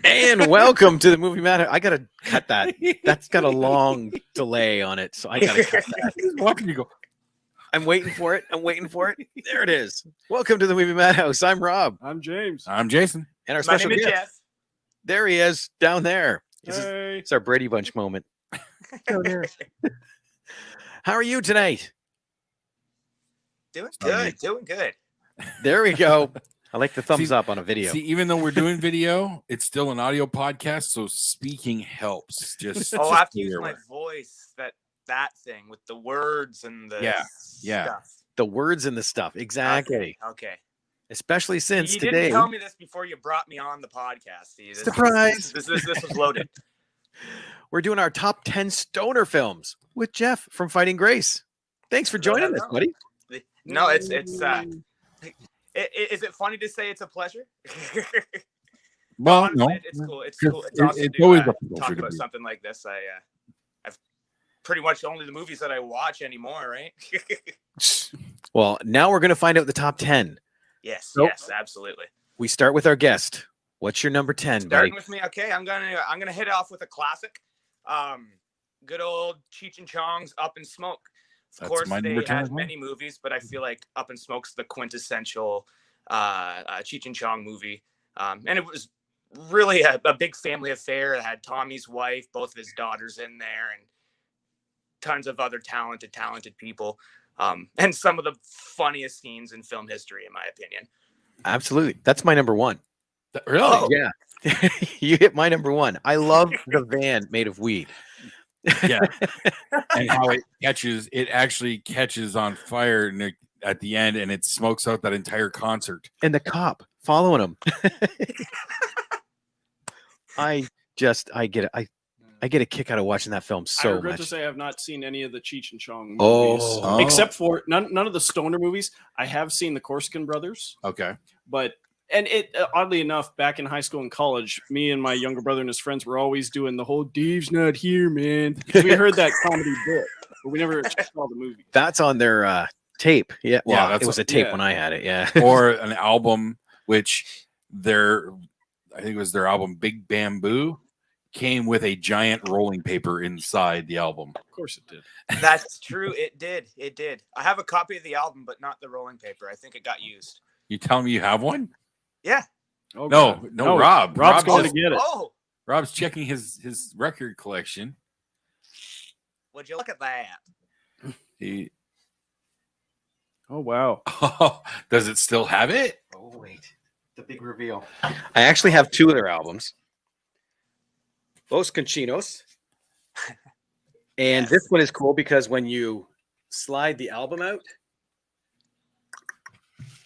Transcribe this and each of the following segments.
And welcome to the Movie Matter. I gotta cut that. That's got a long delay on it, so I gotta cut that. Watching you go. I'm waiting for it. There it is. Welcome to the Movie Madhouse. I'm Rob. I'm James. I'm Jason. And our special guest. Jeff. There he is, down there. Hey. It's our Brady Bunch moment. How are you tonight? Doing good. There we go. I like the thumbs up on a video. See, even though we're doing video, it's still an audio podcast, so speaking helps. Just I have to use my voice. That thing with the words and the stuff. The words and the stuff. Exactly. Okay. Especially since you today. didn't tell me this before you brought me on the podcast. See, Surprise! This was loaded. We're doing our top 10 stoner films with Jeff from Fighting Grace. Thanks for joining us, buddy. No, it's is it funny to say it's a pleasure? Well, honestly, no, it's cool. It's cool. It's awesome it's to always a talk pleasure to about be. something like this. I've pretty much only the movies that I watch anymore, right? Well, now we're going to find out the top 10. Yes, Nope. yes, absolutely. We start with our guest. What's your number 10, buddy? Starting with me, okay. I'm gonna hit off with a classic. Good old Cheech and Chong's Up in Smoke. Of course, they had many movies, but I feel like Up in Smoke's the quintessential Cheech and Chong movie. And it was really a big family affair. It had Tommy's wife, both of his daughters in there, and tons of other talented people. And some of the funniest scenes in film history, in my opinion. Absolutely. That's my number 1. Really? Oh. Yeah. You hit my number 1. I love the van made of weed. Yeah. And how it actually catches on fire at the end, and it smokes out that entire concert. And the cop following him. I get it. I get a kick out of watching that film so I regret much. to say I have not seen any of the Cheech and Chong movies, Oh. except for none of the stoner movies. I have seen the Corsican Brothers, Okay. but it oddly enough, back in high school and college, me and my younger brother and his friends were always doing the whole "Dave's not here, man." We heard that comedy bit, but we never saw the movie. That's on their tape. Yeah. Well, Yeah, it was a tape when I had it. Yeah. Or an album, which I think it was their album Big Bamboo, came with a giant rolling paper inside the album. Of course it did. That's true. It did. I have a copy of the album, but not the rolling paper. I think it got used. You telling me you have one? Yeah. Oh, No, God. no, Rob. Rob's going just- to get it. Oh, Rob's checking his record collection. would you look at that? Oh wow. Does it still have it? Oh, wait. The big reveal. I actually have 2 of their albums. Los Conchinos. And this one is cool because when you slide the album out,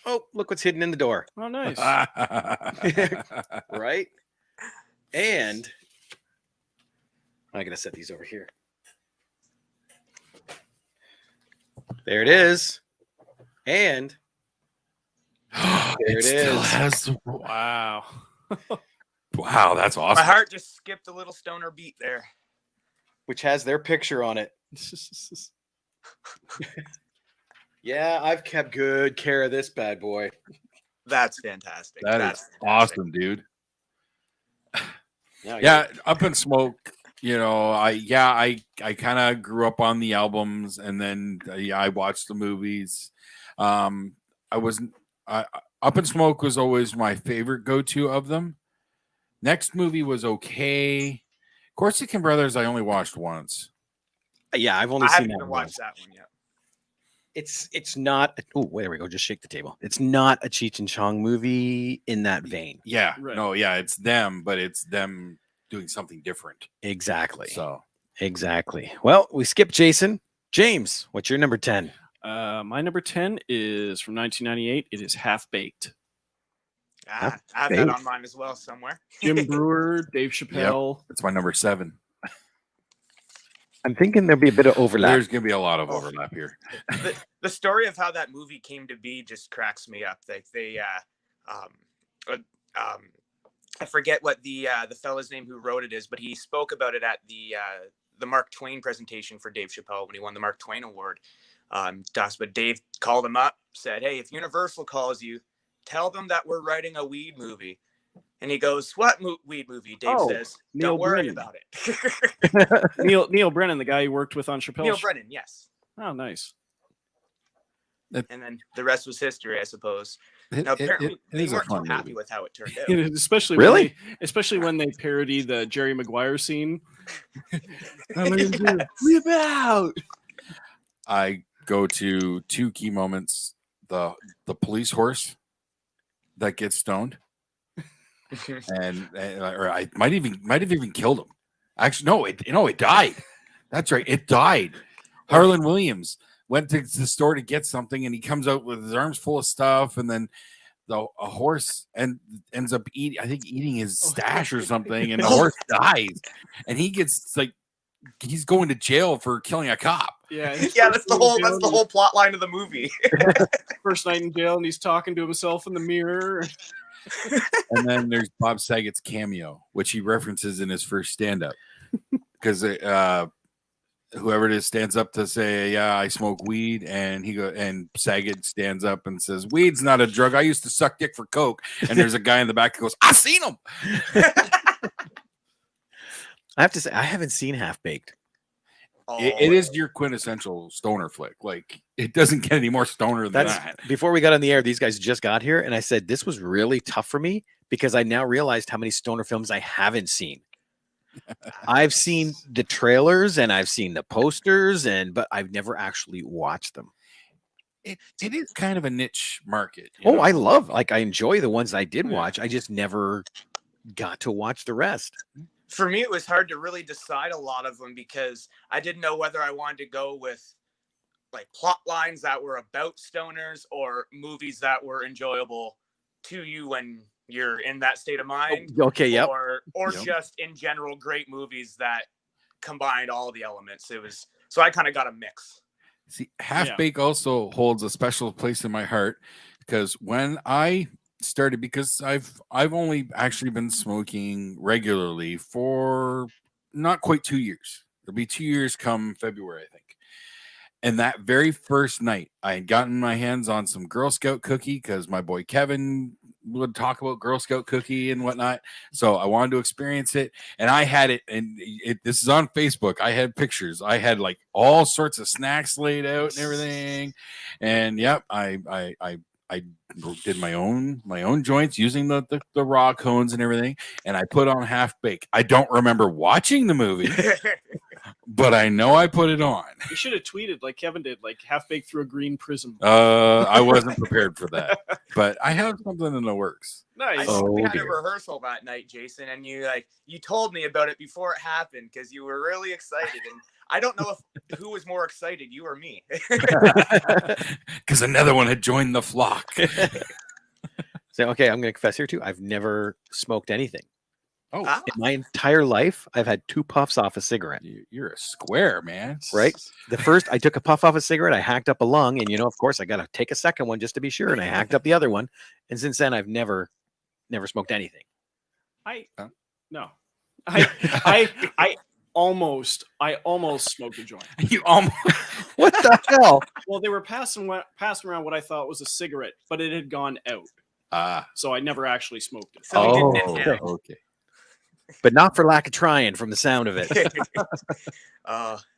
oh, look what's hidden in the door. Oh, nice. Right? And I'm going to set these over here. There it is. And there it still is. has Wow. wow, that's My awesome. heart just skipped a little stoner beat there. Which has their picture on it. Yeah, I've kept good care of this bad boy. That's fantastic. That That's is fantastic. awesome, dude. Now Yeah, Up in Smoke. You know, I kind of grew up on the albums, and then I watched the movies. Up in Smoke was always my favorite go-to of them. Next movie was okay. Corsican Brothers I only watched once. Yeah, I've only I seen haven't that even one. watched that one yet. It's not. Oh, there we go. Just shake the table. It's not a Cheech and Chong movie in that vein. Yeah, Right. no, yeah, it's them, but it's them doing something different. Exactly. So Exactly. Well, we skipped Jason. James, what's your number 10? My number 10 is from 1998. It is Half Baked. I have that on mine as well somewhere. Jim Brewer, Dave Chappelle. it's my number 7. I'm thinking there'll be a bit of overlap. There's gonna be a lot of overlap here. The story of how that movie came to be just cracks me up. I forget what the fella's name who wrote it is, but he spoke about it at the Mark Twain presentation for Dave Chappelle when he won the Mark Twain Award. But Dave called him up, said, "Hey, if Universal calls you, tell them that we're writing a weed movie." And he goes, "What weed movie?" Dave says, "Don't worry about it." Neil Brennan, the guy he worked with on Chappelle. Neil Brennan, yes. Oh, nice. And then the rest was history, I suppose. Now, apparently, they weren't too happy with how it turned out. Especially when they parody the Jerry Maguire scene. Leave out. I go to two key moments: the police horse that gets stoned. or I might have even killed him. Actually, no, it died. That's right, it died. Harlan Williams went to the store to get something, and he comes out with his arms full of stuff, and then a horse ends up eating his stash or something, and the horse dies, and he gets he's going to jail for killing a cop. Yeah, that's the whole plot line of the movie. First night in jail, and he's talking to himself in the mirror. And then there's Bob Saget's cameo, which he references in his first stand-up, because whoever it is stands up to say, "Yeah, I smoke weed," and Saget stands up and says, "Weed's not a drug. I used to suck dick for coke." And there's a guy in the back who goes, "I seen him." I have to say, I haven't seen Half Baked. It is your quintessential stoner flick. Like, it doesn't get any more stoner than that. Before we got on the air, these guys just got here, and I said this was really tough for me because I now realized how many stoner films I haven't seen. I've seen the trailers and I've seen the posters, but I've never actually watched them. It is kind of a niche market. I I enjoy the ones I did watch. I just never got to watch the rest. For me, it was hard to really decide a lot of them because I didn't know whether I wanted to go with like plot lines that were about stoners or movies that were enjoyable to you when you're in that state of mind. Okay, yep. Or just in general, great movies that combined all the elements. So I kind of got a mix. See, Half Baked also holds a special place in my heart because when I started, because I've only actually been smoking regularly for not quite 2 years. It'll be 2 years come February, I think. And that very first night, I had gotten my hands on some Girl Scout cookie because my boy Kevin would talk about Girl Scout cookie and whatnot. So I wanted to experience it, and I had it. And this is on Facebook. I had pictures. I had like all sorts of snacks laid out and everything. And yep, I did my own joints using the raw cones and everything, and I put on Half Baked. I don't remember watching the movie, but I know I put it on. You should have tweeted like Kevin did, like Half Baked through a green prism. I wasn't prepared for that, but I have something in the works. Nice. We had a rehearsal that night, Jason, and you told me about it before it happened because you were really excited, and I don't know who was more excited, you or me. Because another one had joined the flock. So, okay, I'm going to confess here too. I've never smoked anything. In my entire life, I've had 2 puffs off a cigarette. You're a square, man. Right? The first, I took a puff off a cigarette. I hacked up a lung, and of course, I got to take a second one just to be sure. And I hacked up the other one. And since then, I've never smoked anything. I almost smoked a joint. You almost? What the hell? Well, they were passing around what I thought was a cigarette, but it had gone out. So I never actually smoked it. So okay. But not for lack of trying, from the sound of it.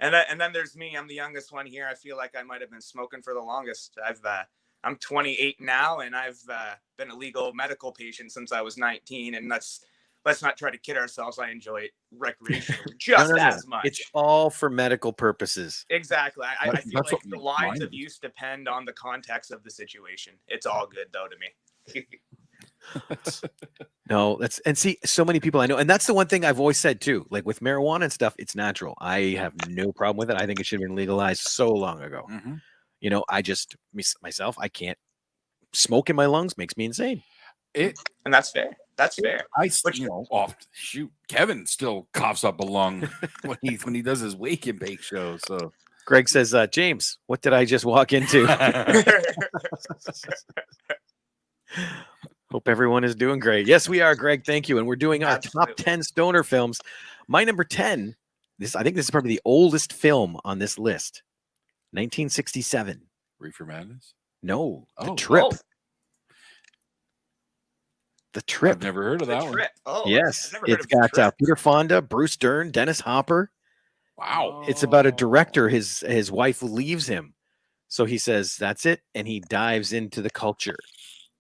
And then there's me. I'm the youngest one here. I feel like I might have been smoking for the longest. I'm 28 now, and I've been a legal medical patient since I was 19. And let's not try to kid ourselves. I enjoy it recreationally just as much. It's all for medical purposes. Exactly. I feel like the lines of use depend on the context of the situation. It's all good though to me. No, see, so many people I know, and that's the one thing I've always said too. Like with marijuana and stuff, it's natural. I have no problem with it. I think it should have been legalized so long ago. Mm-hmm. I just myself, I can't smoke in my lungs. Makes me insane. And that's fair. That's fair. Shoot, Kevin still coughs up a lung when he does his wake and bake show. So Greg says, James, what did I just walk into? Hope everyone is doing great. Yes, we are, Greg. Thank you. And we're doing our top 10 stoner films. My number 10, I think this is probably the oldest film on this list. 1967. Reefer Madness? No, The Trip. Oh. The Trip. I've never heard of that one. Oh, yes, it's got Peter Fonda, Bruce Dern, Dennis Hopper. Wow. It's about a director. His wife leaves him. So he says, that's it. And he dives into the culture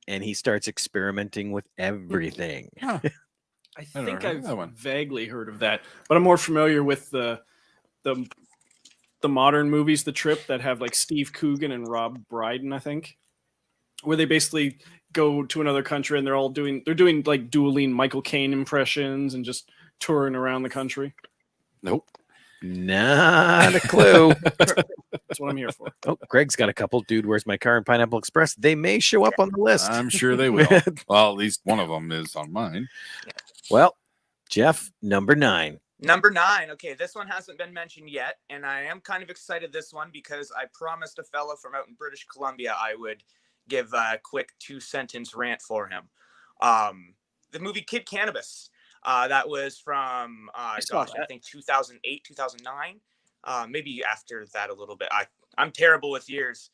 and he starts experimenting with everything. Huh. I think I've vaguely heard of that, but I'm more familiar with the modern movies, The Trip, that have like Steve Coogan and Rob Brydon, I think, where they basically go to another country and they're doing like dueling Michael Caine impressions and just touring around the country. Nope. Not a clue. That's what I'm here for. Oh, Greg's got a couple. Dude, Where's My Car? And Pineapple Express. They may show up on the list. I'm sure they will. Well, at least one of them is on mine. Well, Jeff, number 9. Number 9. Okay, this one hasn't been mentioned yet, and I am kind of excited this one because I promised a fella from out in British Columbia I would give a quick 2-sentence rant for him. The movie Kid Cannabis. That was from, I think 2008, 2009. Maybe after that a little bit. I'm terrible with years.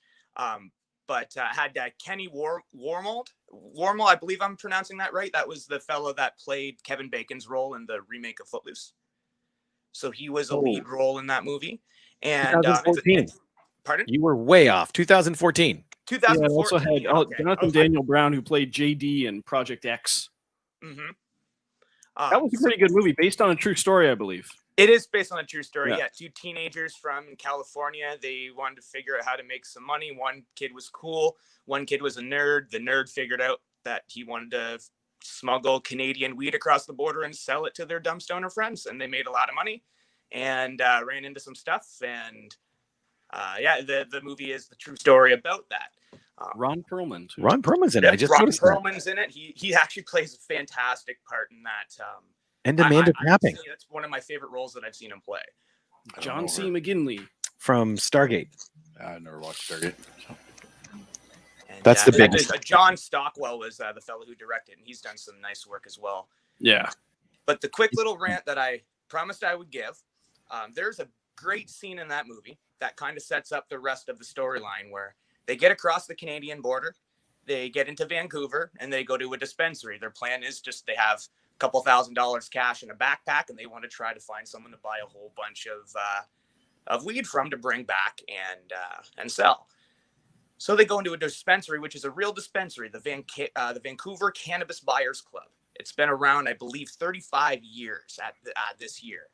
But had Kenny Wormald, I believe I'm pronouncing that right. That was the fellow that played Kevin Bacon's role in the remake of Footloose. So he was a lead role in that movie. And 2014. Pardon? You were way off. 2014. 2014. Yeah, also had Jonathan Daniel Brown, who played JD in Project X. Mm-hmm. That was a pretty good movie, based on a true story, I believe. It is based on a true story. Yeah, 2 teenagers from California. They wanted to figure out how to make some money. One kid was cool. One kid was a nerd. The nerd figured out that he wanted to smuggle Canadian weed across the border and sell it to their dumb stoner friends. And they made a lot of money and ran into some stuff. And the movie is the true story about that. Ron Perlman, too. Ron Perlman's in it. I just Ron Perlman's in it. He actually plays a fantastic part in that. And Amanda Tapping. That's one of my favorite roles that I've seen him play. John C. McGinley from Stargate. I never watched Stargate. And, that's the big. John Stockwell was the fellow who directed, and he's done some nice work as well. Yeah. But the quick little rant that I promised I would give, there's a great scene in that movie that kind of sets up the rest of the storyline where they get across the Canadian border, they get into Vancouver, and they go to a dispensary. Their plan is just they have a couple $1,000 cash in a backpack, and they want to try to find someone to buy a whole bunch of weed from to bring back and sell. So they go into a dispensary, which is a real dispensary, the Vancouver Cannabis Buyers Club. It's been around, I believe, 35 years at this year.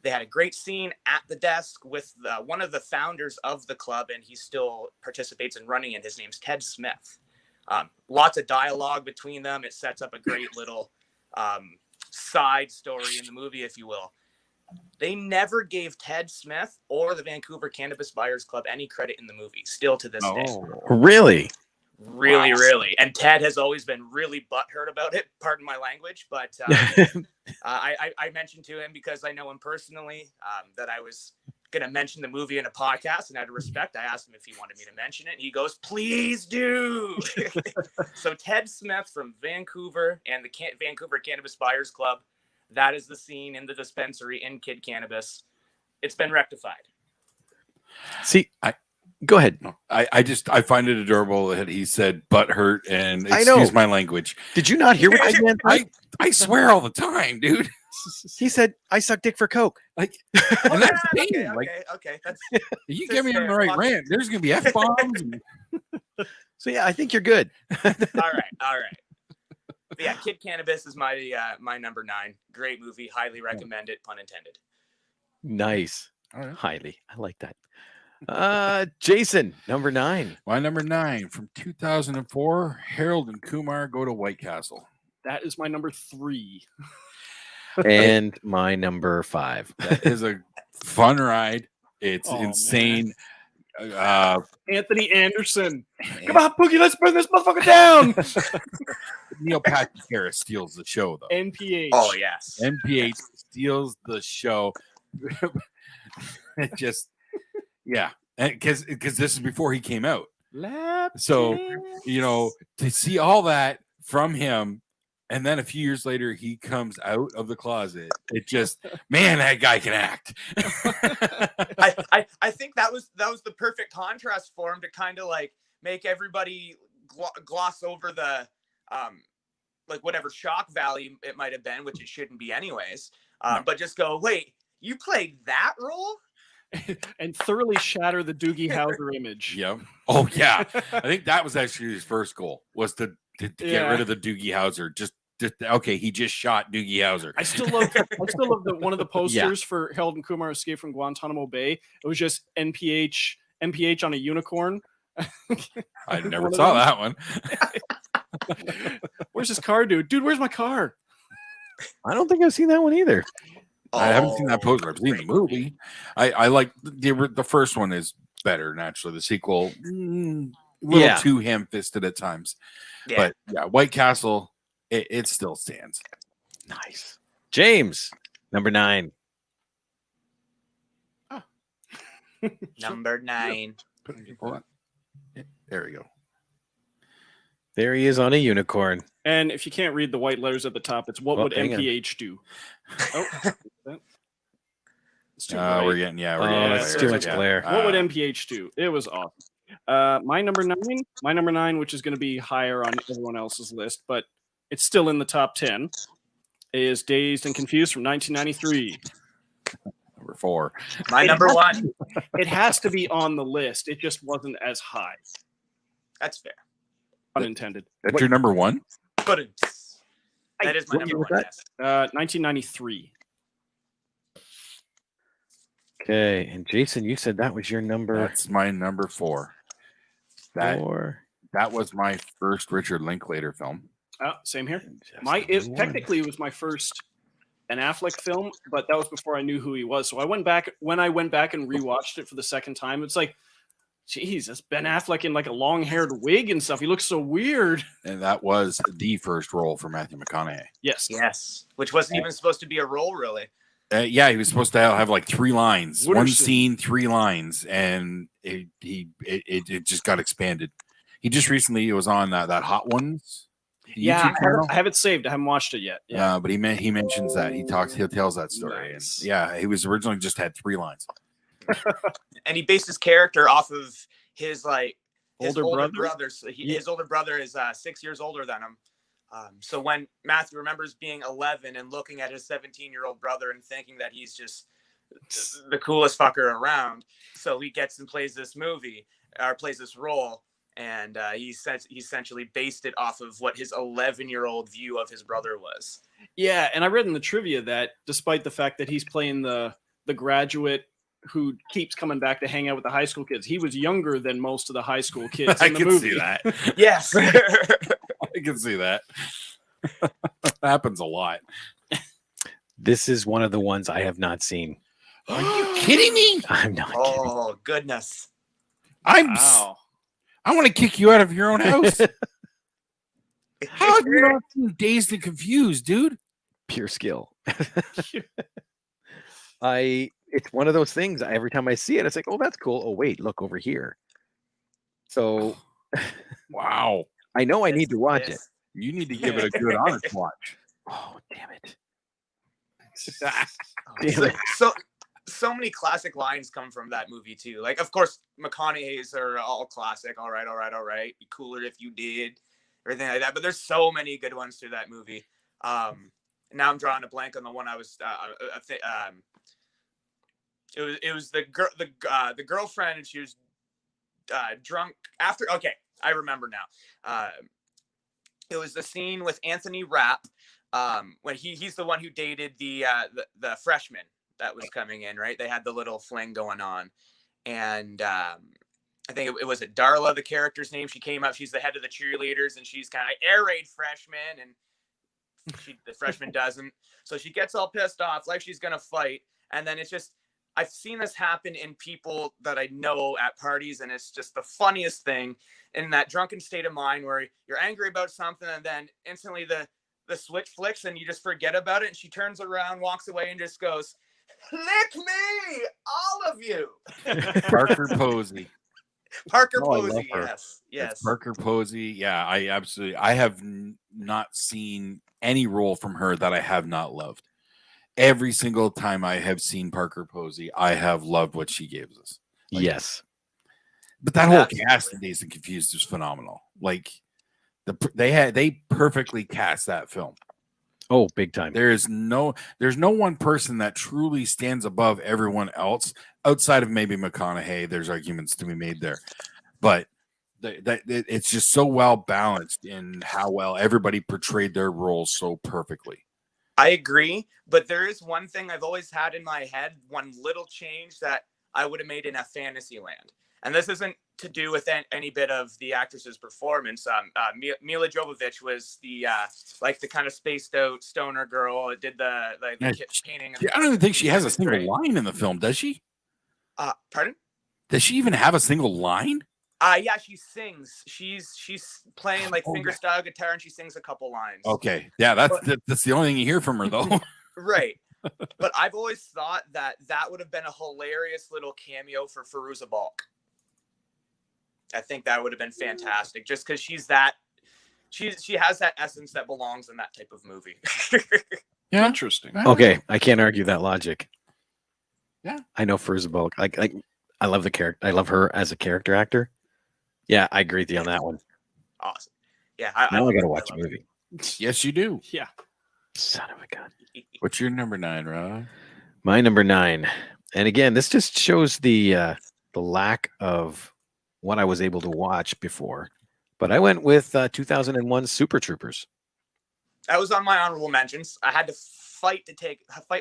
They had a great scene at the desk with one of the founders of the club, and he still participates in running it. His name's Ted Smith. Lots of dialogue between them. It sets up a great little side story in the movie, if you will. They never gave Ted Smith or the Vancouver Cannabis Buyers Club any credit in the movie, still to this day. Really? Really. And Ted has always been really butthurt about it. Pardon my language, but I mentioned to him because I know him personally that I was going to mention the movie in a podcast, and out of respect, I asked him if he wanted me to mention it. And he goes, "Please do." So Ted Smith from Vancouver and the Vancouver Cannabis Buyers Club. That is the scene in the dispensary in Kid Cannabis. It's been rectified. See, go ahead. I find it adorable that he said butt hurt and excuse my language. Did you not hear what I meant? I swear all the time, dude. He said, "I suck dick for coke." Like, and that's pain. Okay. That's you get me on the right rant. There's gonna be F-bombs. So yeah, I think you're good. All right. But yeah, Kid Cannabis is my number 9. Great movie. Highly recommend it. Pun intended. Nice. All right. Highly. I like that. Jason, number 9. My number 9 from 2004. Harold and Kumar Go to White Castle. That is my number 3. And my number 5. That is a fun ride. It's insane. Anthony Anderson. Come on, Pookie, let's bring this motherfucker down. Neil Patrick Harris steals the show, though. NPH. Oh, yes. NPH steals the show. It just, yeah. Because this is before he came out. So, to see all that from him, and then a few years later, he comes out of the closet. It just, man, that guy can act. I think that was the perfect contrast for him to kind of like make everybody gloss over the like whatever shock value it might have been, which it shouldn't be anyways. But just go, wait, you played that role? And thoroughly shatter the Doogie Howser image. Yeah. Oh yeah. I think that was actually his first goal, was to get rid of the Doogie Howser. Just okay, he just shot Doogie Howser. I still love one of the posters for Harold and Kumar Escape from Guantanamo Bay. It was just NPH on a unicorn. I never saw that one. Where's his car, dude? Dude, where's my car? I don't think I've seen that one either. I haven't seen that poster. I've seen the movie. I like the first one is better, naturally. The sequel, a little too ham-fisted at times. Yeah. But yeah, White Castle, it still stands. Nice. James, number 9. Oh. Number 9. There we go. There he is on a unicorn. And if you can't read the white letters at the top, it's what would MPH do? Oh, it's too bright. We're getting it's too much glare. What would MPH do? It was awesome. My number 9, which is going to be higher on everyone else's list, but it's still in the top 10, is Dazed and Confused from 1993. Number 4. My number 1. It has to be on the list. It just wasn't as high. That's fair. Unintended. That's your number 1? But that is my number 1. Yes. 1993. Okay, and Jason, you said that was your number. That's my number 4. That was my first Richard Linklater film. Same here. Technically it was my first Ben Affleck film, but that was before I knew who he was. So when I went back and rewatched it for the second time, it's like, Jesus, Ben Affleck in like a long-haired wig and stuff. He looks so weird. And that was the first role for Matthew McConaughey. Yes. Which wasn't even supposed to be a role, really. He was supposed to have like 3 lines. One scene, 3 lines, and it just got expanded. He just recently was on that Hot Ones. I have it saved. I haven't watched it yet. Yeah, but he mentions that he tells that story. Nice. And, he was originally just had 3 lines. And he based his character off of his older brother. So his older brother is 6 years older than him. So when Matthew remembers being 11 and looking at his 17-year-old brother and thinking that he's just the coolest fucker around, so he gets and plays this role, and he essentially based it off of what his 11-year-old view of his brother was. Yeah, and I read in the trivia that despite the fact that he's playing the graduate who keeps coming back to hang out with the high school kids, he was younger than most of the high school kids in the movie. See that. Yes. I can see that. Happens a lot. This is one of the ones I have not seen. Are you kidding me? I'm not kidding. Oh, goodness. I want to kick you out of your own house. How have you not seen Dazed and Confused, dude? Pure skill. It's one of those things. Every time I see it, it's like, oh, that's cool. Oh, wait, look over here. So, wow. I know I need to watch it. You need to give it a good honest watch. Oh, damn it. So many classic lines come from that movie too. Like, of course, McConaughey's are all classic. All right. Be cooler if you did, everything like that. But there's so many good ones through that movie. Now I'm drawing a blank on the one I was. It was the girlfriend, and she was drunk after. Okay, I remember now. It was the scene with Anthony Rapp when he's the one who dated the freshman that was coming in, right? They had the little fling going on, and I think it was Darla, the character's name. She came up. She's the head of the cheerleaders, and she's kind of air raid freshman, and the freshman doesn't. So she gets all pissed off, like she's gonna fight, and then it's just. I've seen this happen in people that I know at parties, and it's just the funniest thing in that drunken state of mind where you're angry about something, and then instantly the switch flicks and you just forget about it, and she turns around, walks away, and just goes, "Lick me, all of you." Parker Posey. Parker Oh, I love Posey. her. Yes. That's Parker Posey. Yeah, I have not seen any role from her that I have not loved. Every single time I have seen Parker Posey, I have loved what she gave us. Like, yes. But that whole cast in Dazed and Confused is phenomenal. Like they perfectly cast that film. Oh, big time. There's no one person that truly stands above everyone else outside of maybe McConaughey. There's arguments to be made there, but it's just so well balanced in how well everybody portrayed their roles so perfectly. I agree, but there is one thing I've always had in my head, one little change that I would have made in a fantasy land. And this isn't to do with any bit of the actress's performance. Mila Jovovich was the the kind of spaced out stoner girl that did the painting. I don't even think she has a single line in the film, does she? Pardon? Does she even have a single line? Yeah, she sings. She's playing fingerstyle guitar, and she sings a couple lines. Okay, yeah, that's the only thing you hear from her, though. Right. But I've always thought that would have been a hilarious little cameo for Fairuza Balk. I think that would have been fantastic, just because she has that essence that belongs in that type of movie. Yeah, interesting. Okay, I can't argue that logic. Yeah, I know Fairuza Balk. I love the character. I love her as a character actor. Yeah, I agree with you on that one. Awesome. Yeah, I gotta watch a movie. Yes, you do. Yeah. Son of a gun. What's your number 9, Rob? My number 9, and again, this just shows the lack of what I was able to watch before. But I went with 2001 Super Troopers. That was on my honorable mentions. I had to fight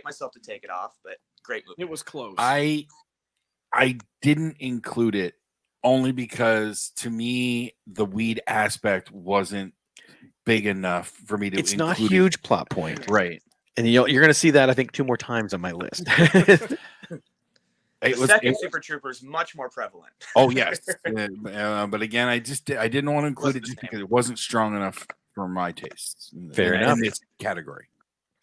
myself to take it off, but great movie. It was close. I didn't include it only because, to me, the weed aspect wasn't big enough for me to. It's not a huge plot point, right? And you're going to see that, I think, 2 more times on my list. The second Super Trooper is much more prevalent. Oh yes, but again, I didn't want to include it just because it wasn't strong enough for my tastes. Fair enough. In this category.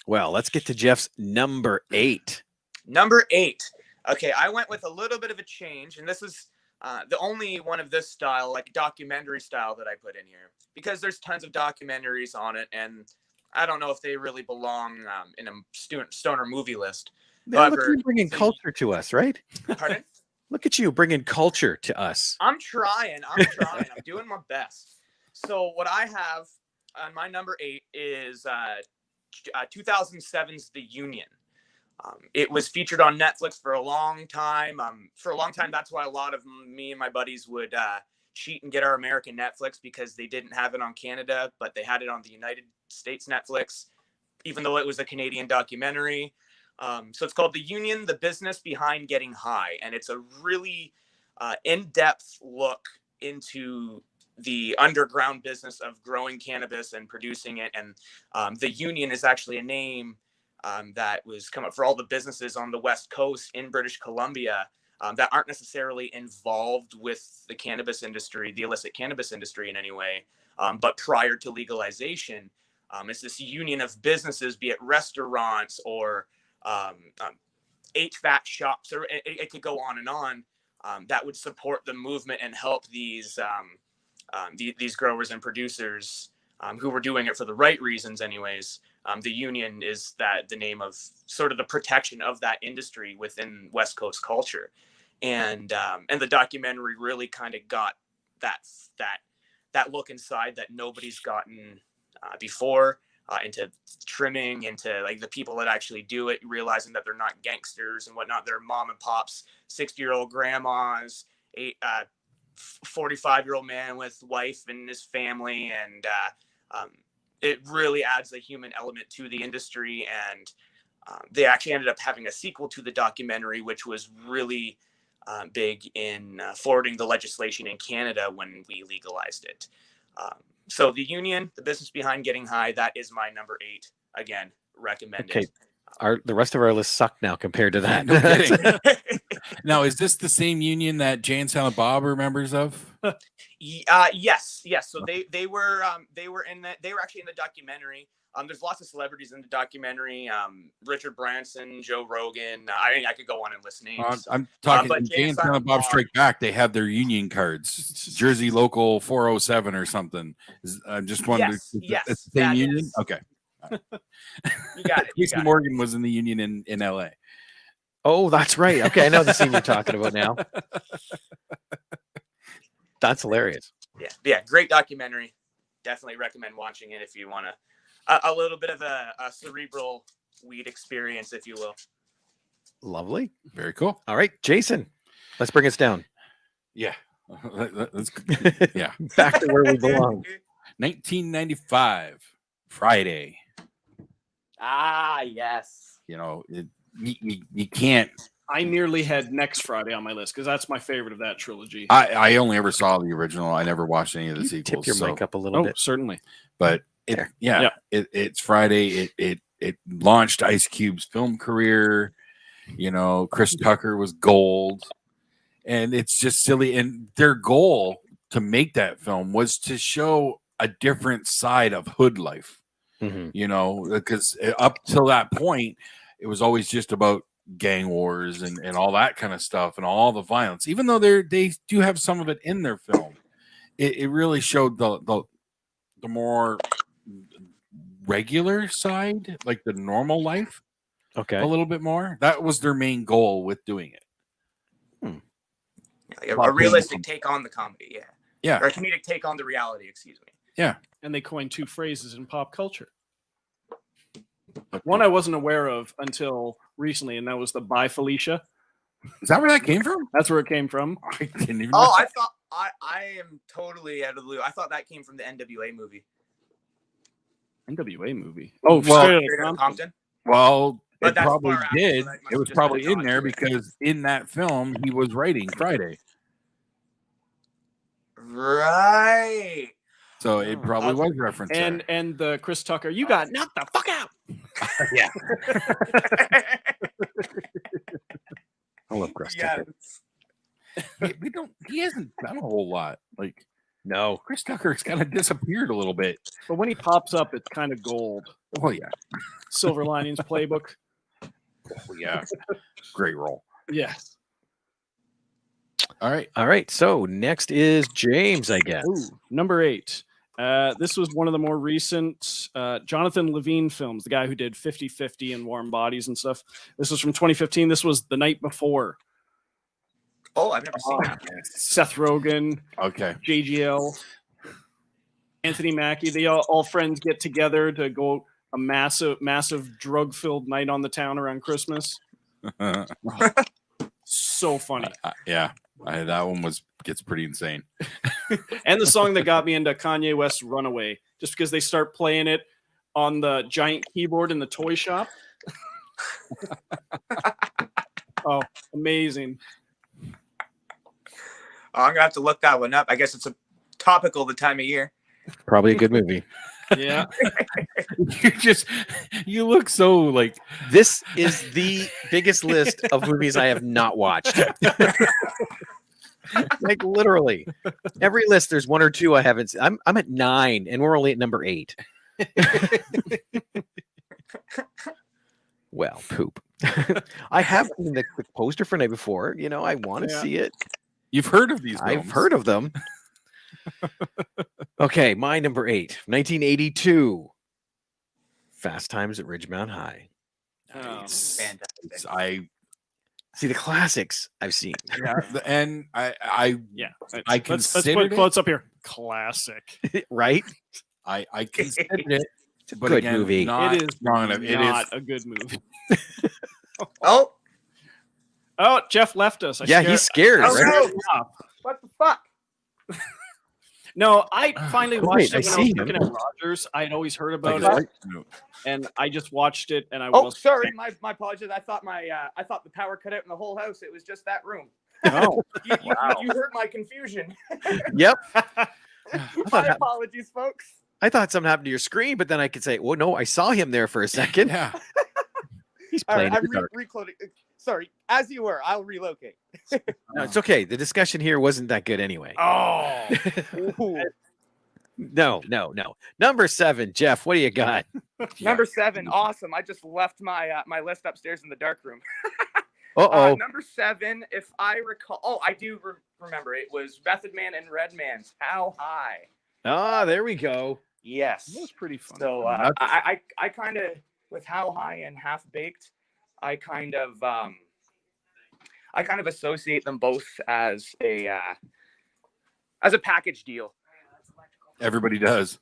Well, let's get to Jeff's number 8. Number 8. Okay, I went with a little bit of a change, and this is the only one of this style, like documentary style, that I put in here, because there's tons of documentaries on it, and I don't know if they really belong in a stoner movie list. Look at you bringing culture to us, right? Pardon? Look at you bringing culture to us. I'm trying. I'm doing my best. So what I have on my number 8 is 2007's The Union. It was featured on Netflix for a long time. That's why a lot of me and my buddies would cheat and get our American Netflix, because they didn't have it on Canada, but they had it on the United States Netflix, even though it was a Canadian documentary. So it's called The Union, The Business Behind Getting High. And it's a really in-depth look into the underground business of growing cannabis and producing it. And The Union is actually a name that was come up for all the businesses on the West Coast in British Columbia that aren't necessarily involved with the cannabis industry, the illicit cannabis industry in any way. But prior to legalization, it's this union of businesses, be it restaurants or HVAC shops, or it could go on and on, that would support the movement and help these growers and producers who were doing it for the right reasons anyways. The union is the name of sort of the protection of that industry within West Coast culture. And the documentary really kind of got that look inside that nobody's gotten before, into trimming, into like the people that actually do it, realizing that they're not gangsters and whatnot. They're mom and pops, 60-year-old grandmas, 45-year-old man with wife and his family. And it really adds a human element to the industry. And they actually ended up having a sequel to the documentary, which was really big in forwarding the legislation in Canada when we legalized it. So The Union, The Business Behind Getting High, that is my number 8. Again, recommended. Okay. The rest of our list suck now compared to that. No kidding. Now, is this the same union that Jay and Silent Bob are members of? Yes. So they were actually in the documentary. There's lots of celebrities in the documentary. Richard Branson, Joe Rogan. I could go on and list names. I'm talking but Jay and Silent Bob Strike Back. They have their union cards, Jersey Local 407 or something. I just wondered. Yes, it's the same union. is. Okay, you got it. Casey Morgan was in the union in L.A. Oh, that's right. Okay, I know the scene you're talking about now. That's hilarious. Yeah, great documentary. Definitely recommend watching it if you want a little bit of a cerebral weed experience, if you will. Lovely. Very cool. All right, Jason, let's bring us down. Yeah. Let's, yeah. Back to where we belong. 1995, Friday. Ah, yes. You know, you can't. I nearly had Next Friday on my list because that's my favorite of that trilogy. I only ever saw the original. I never watched any of the sequels. Tip your mic up a little bit. Certainly. But it's Friday. It launched Ice Cube's film career. You know, Chris Tucker was gold, and it's just silly. And their goal to make that film was to show a different side of hood life. Mm-hmm. You know, because up till that point, it was always just about gang wars and all that kind of stuff and all the violence. Even though they do have some of it in their film, it really showed the more regular side, like the normal life. Okay. A little bit more. That was their main goal with doing it. A realistic take on the comedy, yeah, or a comedic take on the reality. Excuse me. Yeah, and they coined two phrases in pop culture. One I wasn't aware of until recently, and that was the "Bye Felicia." Is that where that came from? That's where it came from. I didn't even. Oh, I thought I am totally out of the loop. I thought that came from the NWA movie. NWA movie. Oh, well, Straight Outta Compton. Well, But it that's probably far after, did. so that must It have was just probably been a in there nod to it. because in that film he was writing Friday. Right. So it probably was referenced. And the Chris Tucker, you got knocked the fuck out. Yeah. I love Chris Yes. Tucker. He hasn't done a whole lot. Like, No. Chris Tucker's kind of disappeared a little bit. But when he pops up, it's kind of gold. Oh yeah. Silver Linings Playbook. Oh, yeah. Great role. Yes. All right. So next is James, I guess. Ooh, number 8. This was one of the more recent Jonathan Levine films, the guy who did 50-50 and Warm Bodies and stuff. This was from 2015. This was The Night Before. Oh, I've never seen that. Seth Rogen. Okay. JGL. Anthony Mackie. They all friends get together to go a massive drug-filled night on the town around Christmas. So funny. Yeah. That one gets pretty insane. And the song that got me into Kanye West's Runaway, just because they start playing it on the giant keyboard in the toy shop. Oh, amazing. Oh, I'm gonna have to look that one up. I guess it's a topical the time of year. Probably a good movie. Yeah. You look so like This is the biggest list of movies I have not watched. Like literally every list, there's one or two I haven't seen. I'm at 9 and we're only at number 8. Well, poop. I have seen the poster for Night Before. You know, I want to see it. you've heard of these films. I've heard of them. Okay, my number 8, 1982. Fast Times at Ridgemount High. Fantastic. I See the classics I've seen. and I Let's considered put quotes up here. Classic. Right? I considered it. It's a But good again, movie. not It is strong enough. It not is a good movie. Oh, Jeff left us. He's scared. Oh, Right? no. What the fuck? No, I finally watched wait, it I when I see was him. looking at Rogers. I'd always heard about like, it, and I just watched it, and I Oh, was sorry. My apologies. I thought the power cut out in the whole house. It was just that room. Oh, You heard my confusion. Yep. My apologies, folks. I thought something happened to your screen, but then I could say, well, no, I saw him there for a second. Yeah. He's All playing right, in the I'm dark. recloning. Sorry, as you were. I'll relocate. No, it's okay. The discussion here wasn't that good anyway. oh, Ooh. No. Number 7, Jeff. What do you got? Number 7, awesome. I just left my my list upstairs in the dark room. Number 7, if I recall. Oh, I do remember. It was Method Man and Redman's How High. Ah, there we go. Yes, that was pretty fun. So I kind of, with How High and Half Baked, I kind of associate them both as a package deal. Everybody does.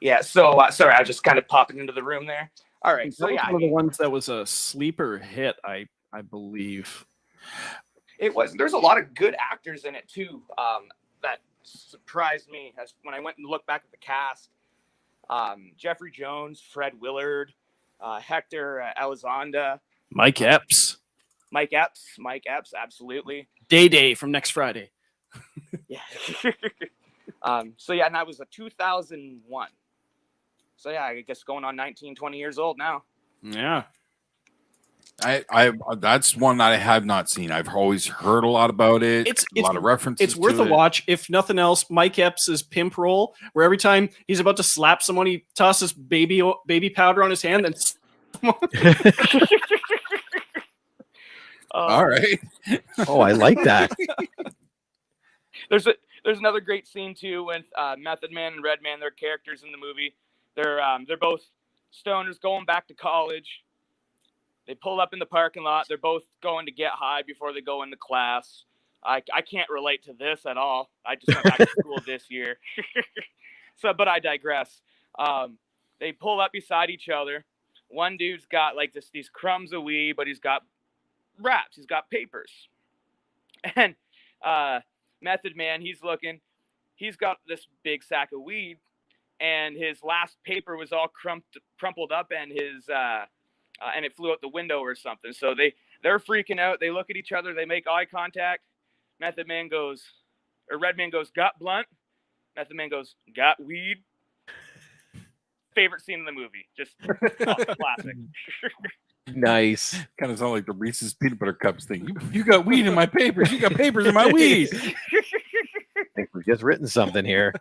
Yeah. So sorry, I just kind of popping into the room there. All right. So yeah, one of the ones that was a sleeper hit, I believe. It was. There's a lot of good actors in it too. That surprised me when I went and looked back at the cast. Jeffrey Jones, Fred Willard, Hector Elizondo, Mike Epps, absolutely. Day from next Friday. Yeah. So yeah, and that was a 2001. So yeah, I guess going on 19, 20 years old now. Yeah. I that's one that I have not seen. I've always heard a lot about it. It's a lot of references. It's worth a watch. If nothing else, Mike Epps' pimp roll, where every time he's about to slap someone, he tosses baby powder on his hand and. All right. Oh, I like that. There's another great scene too with Method Man and Redman. Their characters in the movie. They're both stoners going back to college. They pull up in the parking lot. They're both going to get high before they go into class. I can't relate to this at all. I just went back to school this year. But I digress. They pull up beside each other. One dude's got like these crumbs of weed, but he's got wraps. He's got papers. And Method Man, he's looking. He's got this big sack of weed, and his last paper was all crumpled up, and his and it flew out the window or something. So they're freaking out. They look at each other. They make eye contact. Redman goes, got blunt. Method Man goes, got weed. Favorite scene in the movie. Just classic. Nice. Kind of sound like the Reese's peanut butter cups thing. You got weed in my papers. You got papers in my weed. I think we've just written something here.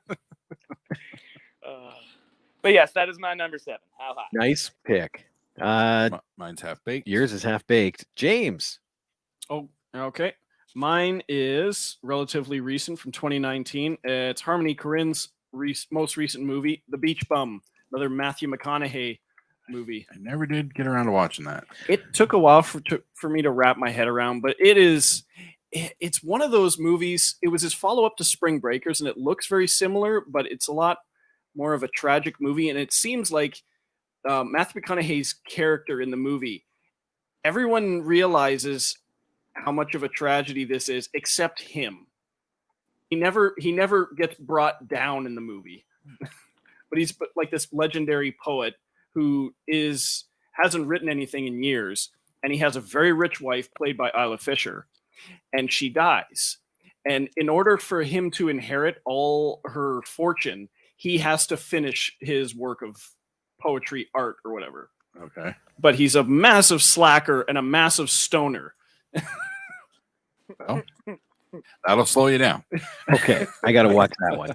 But yes, that is my number 7. How high? Nice pick. Mine's Half Baked. Yours is Half Baked. James. Oh, okay. Mine is relatively recent from 2019. It's Harmony Korine's most recent movie, The Beach Bum, another Matthew McConaughey movie. I never did get around to watching that. It took a while for me to wrap my head around, but it's one of those movies. It was his follow-up to Spring Breakers, and it looks very similar, but it's a lot more of a tragic movie, and it seems like Matthew McConaughey's character in the movie, everyone realizes how much of a tragedy this is, except him. He never gets brought down in the movie, but he's like this legendary poet who hasn't written anything in years, and he has a very rich wife played by Isla Fisher, and she dies. And in order for him to inherit all her fortune, he has to finish his work of poetry, art, or whatever. Okay. But he's a massive slacker and a massive stoner. Well, that'll slow you down. Okay. I got to watch that one.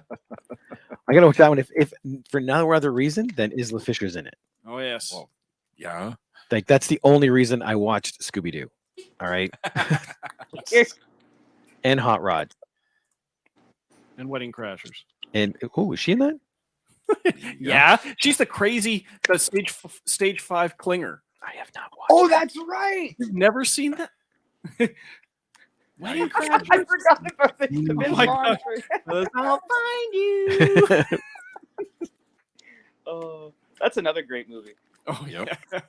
I got to watch that one. If for no other reason than Isla Fisher's in it. Oh, yes. Well, yeah. Like, that's the only reason I watched Scooby-Doo. All right. And Hot Rod. And Wedding Crashers. And, is she in that? Yeah. She's the stage 5 clinger. I have not watched Oh, that's right. You've never seen that? Wedding Crashers. I forgot about this. Oh my God. I'll find you. Oh, that's another great movie. Oh, Yep. yeah.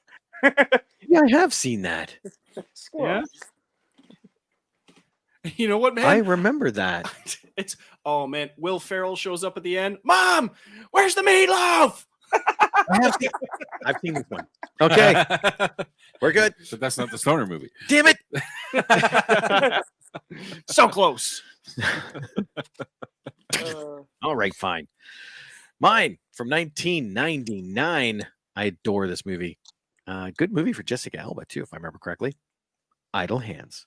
Yeah, I have seen that. Yeah. You know what, man? I remember that. Oh man, Will Ferrell shows up at the end. Mom, where's the meatloaf? I've seen this one. Okay, we're good. But that's not the stoner movie. Damn it! So close. All right, fine. Mine from 1999. I adore this movie. Good movie for Jessica Alba too, if I remember correctly. Idle Hands.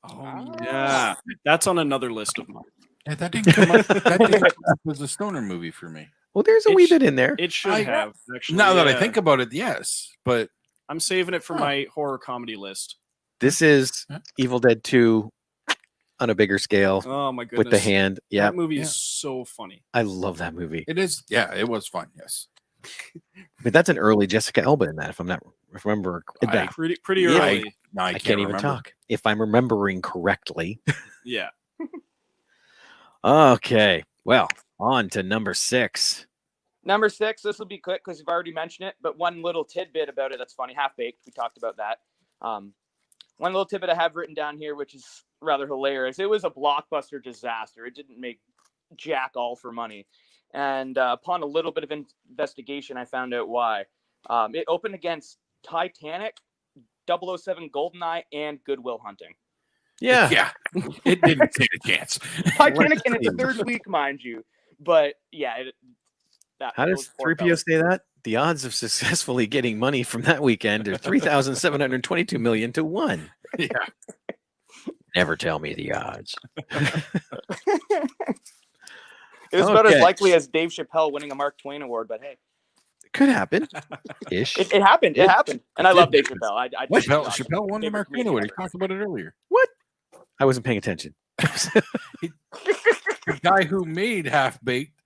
Oh yeah, that's on another list of mine. Yeah, that didn't come up. That didn't come up as a stoner movie for me. Well, there's a wee bit in there. It should have. Actually, now that I think about it, yes, but I'm saving it for my horror comedy list. This is Evil Dead 2 on a bigger scale. Oh my goodness! With the hand. Yeah, that movie is so funny. I love that movie. It is. Yeah, it was fun. Yes. But that's an early Jessica Alba in that, if I remember that. Pretty early. I can't even talk. If I'm remembering correctly. Yeah. Okay. Well, on to number 6. Number 6, this will be quick because you've already mentioned it, but one little tidbit about it that's funny. Half Baked, we talked about that. One little tidbit I have written down here, which is rather hilarious. It was a blockbuster disaster. It didn't make jack all for money. And upon a little bit of investigation, I found out why. It opened against Titanic, 007 GoldenEye, and Good Will Hunting. Yeah. Yeah. It didn't take a chance. Titanic in its third week, mind you. But yeah. How does 3PO say that? The odds of successfully getting money from that weekend are 3,722 million to 1. Yeah. Never tell me the odds. It was about as likely as Dave Chappelle winning a Mark Twain award, but hey. It could happen. Ish. It happened. It happened. And I love Dave Chappelle. Chappelle won the Mark Twain award. He talked about it earlier. What? I wasn't paying attention. The guy who made Half Baked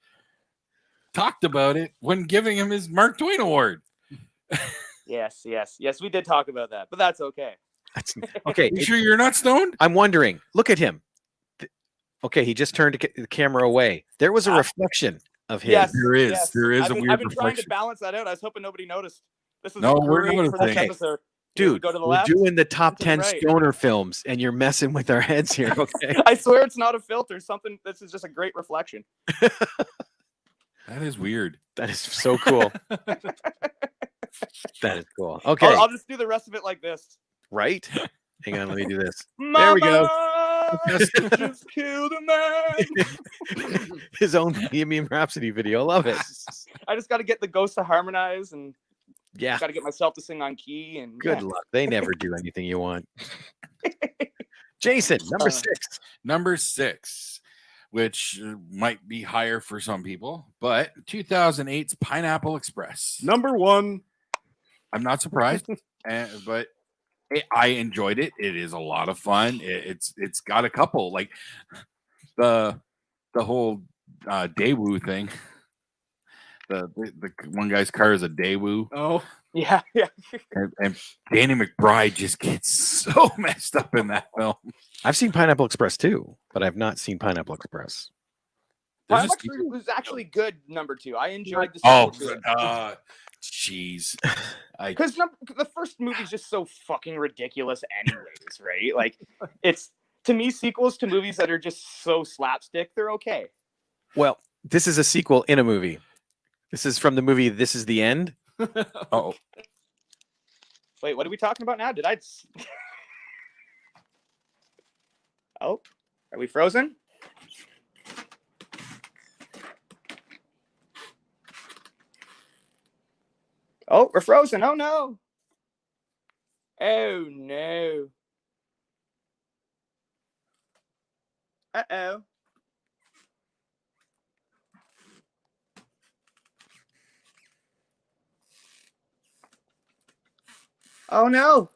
talked about it when giving him his Mark Twain award. Yes, we did talk about that, but that's okay. Okay. You sure you're not stoned? I'm wondering. Look at him. Okay, he just turned the camera away. There was a reflection of him. Yes, there is. Yes. There is a weird I've been reflection. trying to balance that out. I was hoping nobody noticed. This is we're great for this episode. Dude, go to the we're left, doing the top 10 right. stoner films, and you're messing with our heads here. Okay. I swear it's not a filter. This is just a great reflection. That is weird. That is so cool. That is cool. Okay. I'll just do the rest of it like this. Right? Hang on, let me do this. Mama, there we go. just killed a man. His own Bohemian Rhapsody video. Love it. I just got to get the ghost to harmonize, and got to get myself to sing on key. And good luck. They never do anything you want. Jason, number 6. Number 6, which might be higher for some people, but 2008's Pineapple Express. Number 1. I'm not surprised, but I enjoyed it. It is a lot of fun. It's got a couple, like the whole Daewoo thing. The one guy's car is a Daewoo. Oh yeah. And Danny McBride just gets so messed up in that film. I've seen Pineapple Express too, but I've not seen Pineapple Express. Pineapple Express was actually good. Number 2, I enjoyed the. Jeez. Because the first movie's just so fucking ridiculous anyways, right? Like, it's, to me, sequels to movies that are just so slapstick, they're okay. Well, this is a sequel in a movie. This is from the movie This Is the End. Oh. Wait, what are we talking about now? Oh, are we frozen? Oh, we're frozen. Oh, no. Oh, no. Uh-oh. Oh, no.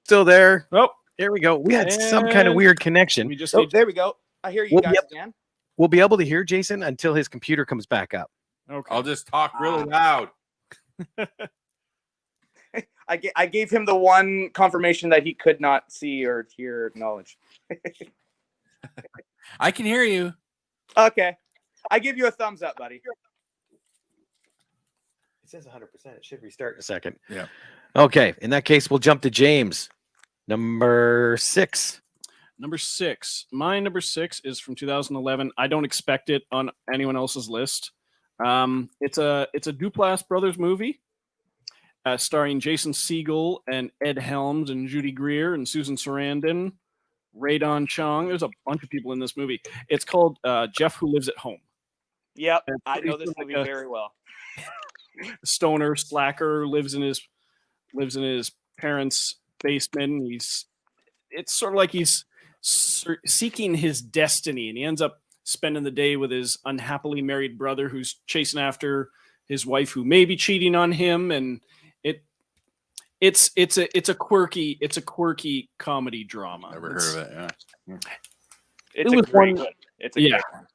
Still there. Oh, there we go. We had some kind of weird connection. We just there we go. I hear you guys again. We'll be able to hear Jason until his computer comes back up. Okay. I'll just talk really loud. I gave him the one confirmation that he could not see or hear or acknowledge. I can hear you. Okay. I give you a thumbs up, buddy. says 100%. It should restart in a second. Yeah. Okay. In that case, we'll jump to James. Number 6. Number 6. My number 6 is from 2011. I don't expect it on anyone else's list. It's a Duplass Brothers movie, starring Jason Segel and Ed Helms and Judy Greer and Susan Sarandon, Radon Chong. There's a bunch of people in this movie. It's called Jeff Who Lives at Home. Yep, I know this movie very well. Stoner slacker lives in his parents' basement. It's sort of like he's seeking his destiny, and he ends up spending the day with his unhappily married brother who's chasing after his wife who may be cheating on him, and it's a quirky comedy drama. Never heard of it. Yeah. It's a great one. It's a great one.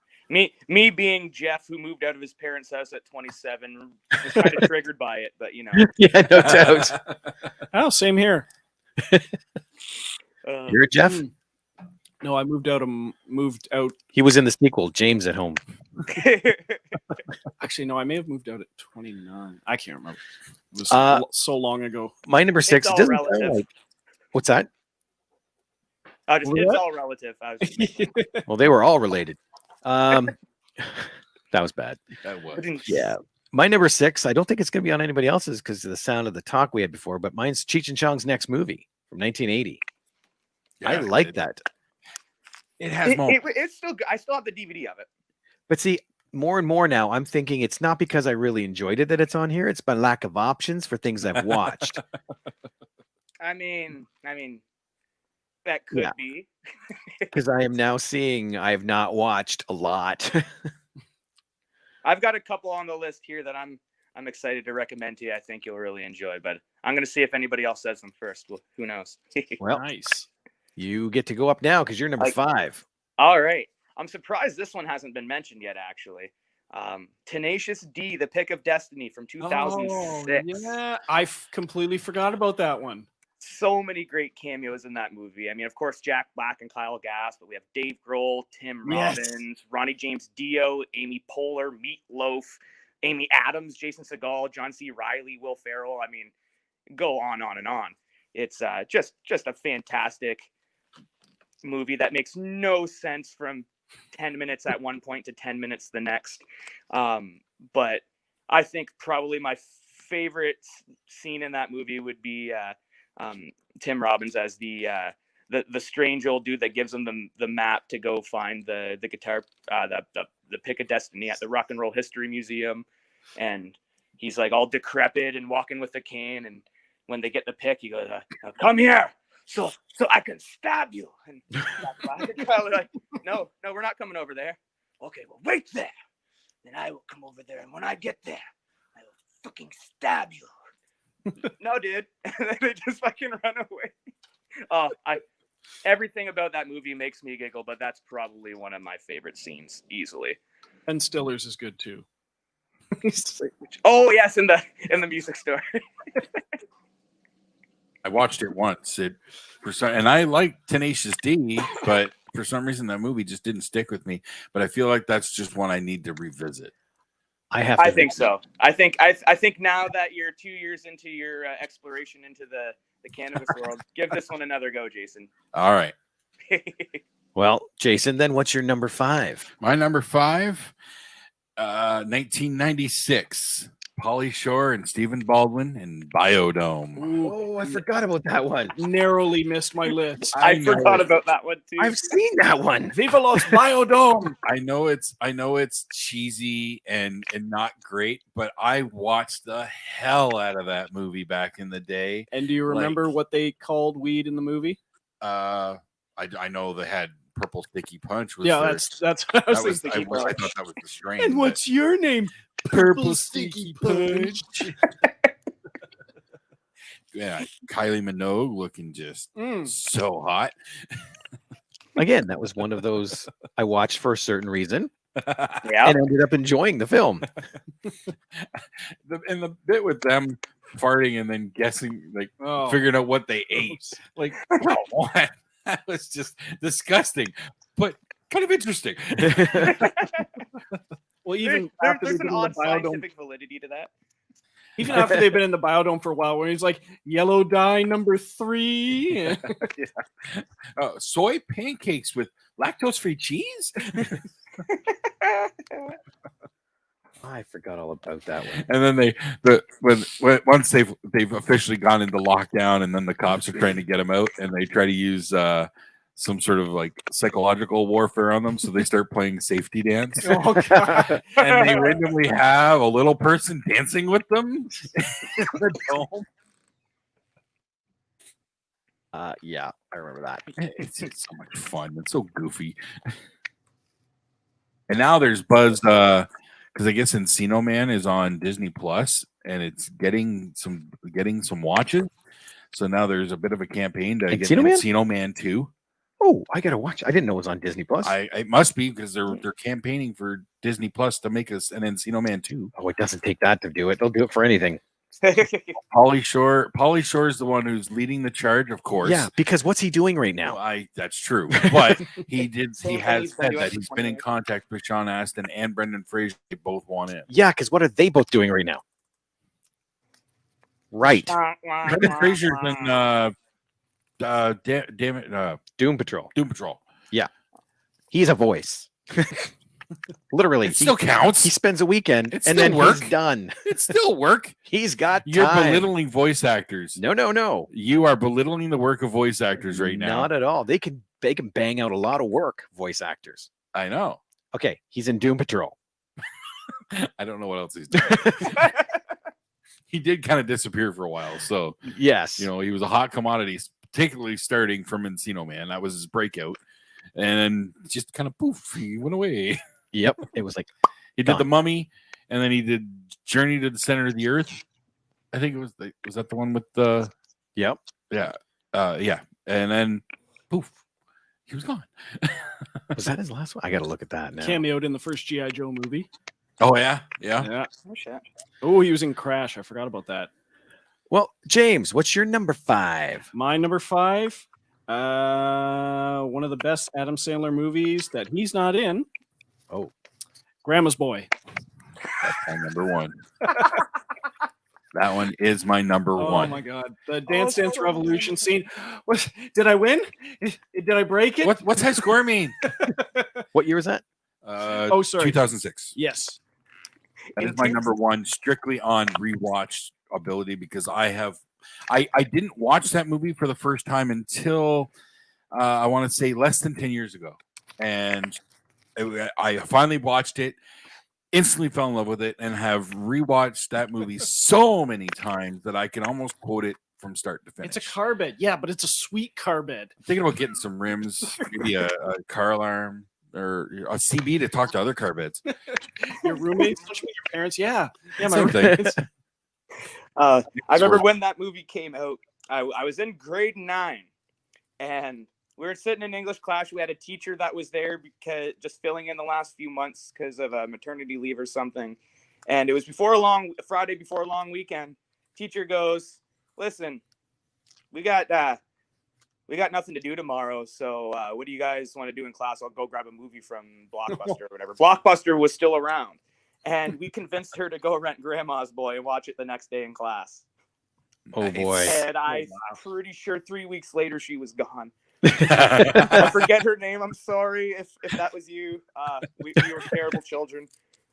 Me being Jeff, who moved out of his parents' house at 27, was kind of triggered by it, but Yeah, no doubt. Oh, same here. You're Jeff? No, I moved out. He was in the sequel, James at Home. Actually, no, I may have moved out at 29. I can't remember. It was so long ago. My number 6. It's all relative. What's that? It's all relative. Well, they were all related. That was bad. That was. Yeah. My number 6, I don't think it's going to be on anybody else's because of the sound of the talk we had before, but mine's Cheech and Chong's next movie from 1980. Yeah, I like that. It has it's still good. I still have the DVD of it. But see, more and more now, I'm thinking it's not because I really enjoyed it that it's on here. It's by lack of options for things I've watched. I mean, that could be. Because I am now seeing I have not watched a lot. I've got a couple on the list here that I'm excited to recommend to you. I think you'll really enjoy, but I'm going to see if anybody else says them first. Well, who knows? Well, nice. You get to go up now because you're number 5. All right. I'm surprised this one hasn't been mentioned yet, actually. Tenacious D, The Pick of Destiny from 2006. Oh, yeah, I completely forgot about that one. So many great cameos in that movie. I mean, of course, Jack Black and Kyle Gass, but we have Dave Grohl, Tim Robbins, Ronnie James Dio, Amy Poehler, Meat Loaf, Amy Adams, Jason Segel, John C. Reilly, Will Ferrell. I mean, go on and on. It's just a fantastic movie that makes no sense from 10 minutes at one point to 10 minutes the next. But I think probably my favorite scene in that movie would be Tim Robbins as the strange old dude that gives him the map to go find the guitar, the Pick of Destiny at the Rock and Roll History Museum. And he's like all decrepit and walking with a cane. And when they get the pick, he goes, come here. So I can stab you. And Kyle like, no, we're not coming over there. Okay, well, wait there. Then I will come over there. And when I get there, I will fucking stab you. No, dude. And then they just fucking run away. Everything about that movie makes me giggle, but that's probably one of my favorite scenes, easily. Ben Stiller's is good too. Oh yes, in the music store. I watched it once. And I like Tenacious D, but for some reason that movie just didn't stick with me. But I feel like that's just one I need to revisit. I think so. I think now that you're 2 years into your exploration into the cannabis world, give this one another go, Jason. All right. Well, Jason, then what's your number 5? My number 5, 1996. Pauly Shore and Stephen Baldwin in Biodome. Oh, I forgot about that one. Narrowly missed my list. I forgot about that one too. I've seen that one. Viva Los Biodome. I know it's cheesy and not great, but I watched the hell out of that movie back in the day. And do you remember what they called weed in the movie? I know they had Purple Sticky Punch. That's what I was thinking. I thought that was the strain. And what's your name? Purple Sticky Punch. Yeah, Kylie Minogue looking just so hot. Again, that was one of those I watched for a certain reason. Yeah, and ended up enjoying the film. And the bit with them farting and then guessing, like figuring out what they ate, like what? That was just disgusting, but kind of interesting. Well, even there's an odd scientific validity to that. Even after they've been in the biodome for a while, when he's like, yellow dye number 3. Soy pancakes with lactose-free cheese? I forgot all about that one. And then once they've officially gone into lockdown, and then the cops are trying to get them out, and they try to use some sort of like psychological warfare on them, so they start playing safety dance. Oh, God. And they randomly have a little person dancing with them in the dome. Yeah, I remember that. It's so much fun. It's so goofy. And now there's buzz because I guess Encino Man is on Disney Plus, and it's getting some watches. So now there's a bit of a campaign to get Encino Man 2. Oh, I gotta watch. I didn't know it was on Disney Plus. It must be, because they're campaigning for Disney Plus to make us an Encino Man 2. Oh, it doesn't take that to do it. They'll do it for anything. Pauly Shore is the one who's leading the charge, of course. Yeah, because what's he doing right now? Well, that's true. But he has said that he's been in contact with Sean Astin and Brendan Fraser. They both want in. Yeah, because what are they both doing right now? Right. Brendan Fraser's in damn it, Doom Patrol. Doom Patrol. Yeah. He's a voice. Literally. It still counts. He spends a weekend and then he's done. It's still work. He's got You're time. belittling voice actors. No. You are belittling the work of voice actors right now. Not at all. They can bang out a lot of work, voice actors. I know. Okay, he's in Doom Patrol. I don't know what else he's doing. He did kind of disappear for a while. So yes, he was a hot commodity, particularly starting from Encino Man. That was his breakout. And then just kind of poof, he went away. Yep. It was like he did The Mummy, and then he did Journey to the Center of the Earth. I think it was that the one with the Yep. Yeah. Yeah. And then poof, he was gone. Was that his last one? I gotta look at that now. Cameoed in the first G.I. Joe movie. Oh yeah. Yeah. Oh shit. Oh, he was in Crash. I forgot about that. Well, James, what's your number 5? My number 5. One of the best Adam Sandler movies that he's not in. Oh, Grandma's Boy. That's my number 1. That one is my number 1. Oh my god, the Dance Dance Revolution scene. What? Did I win? Did I break it? What's high score mean? What year was that? Sorry, 2006. Yes, that is my number 1, strictly on rewatch ability, because I didn't watch that movie for the first time until I want to say less than 10 years ago, and I finally watched it, instantly fell in love with it, and have rewatched that movie so many times that I can almost quote it from start to finish. it's a car bed, yeah, but it's a sweet car bed. I'm thinking about getting some rims, maybe a car alarm, or a CB to talk to other car beds. Your roommates, don't you mean your parents? Yeah, my Same thing. roommates. I remember when that movie came out. I was in grade 9, and we were sitting in English class. We had a teacher that was there because just filling in the last few months because of a maternity leave or something. And it was Friday before a long weekend. Teacher goes, "Listen, we got nothing to do tomorrow. So what do you guys want to do in class? I'll go grab a movie from Blockbuster or whatever." Blockbuster was still around. And we convinced her to go rent Grandma's Boy and watch it the next day in class. Oh boy. And I'm pretty sure 3 weeks later she was gone. I forget her name. I'm sorry if that was you. We were terrible children.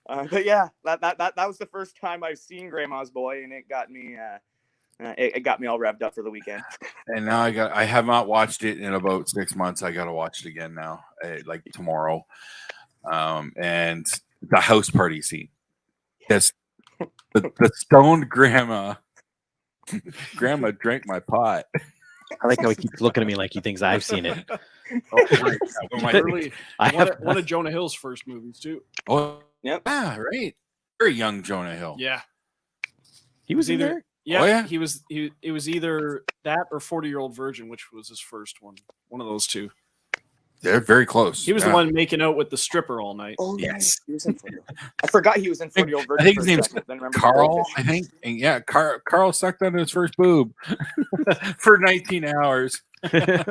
But yeah, that was the first time I've seen Grandma's Boy, and it got me it got me all revved up for the weekend. And now I have not watched it in about 6 months. I got to watch it again now, like tomorrow. And the house party scene. Yes, the stoned grandma. Grandma drank my pot. I like how he keeps looking at me like he thinks I've seen it. One of Jonah Hill's first movies too. Oh, yep. Ah, right. Very young Jonah Hill. Yeah, he was either there. Yeah, oh, yeah, he was. It was either that or 40-Year-Old Virgin, which was his first one. One of those two. They're very close. He was the one making out with the stripper all night. Oh yes, he was in 40. I forgot he was in 40-Year-Old Virgin. I think his name's Carl. I think, and yeah, Carl sucked on his first boob for 19 hours. Okay,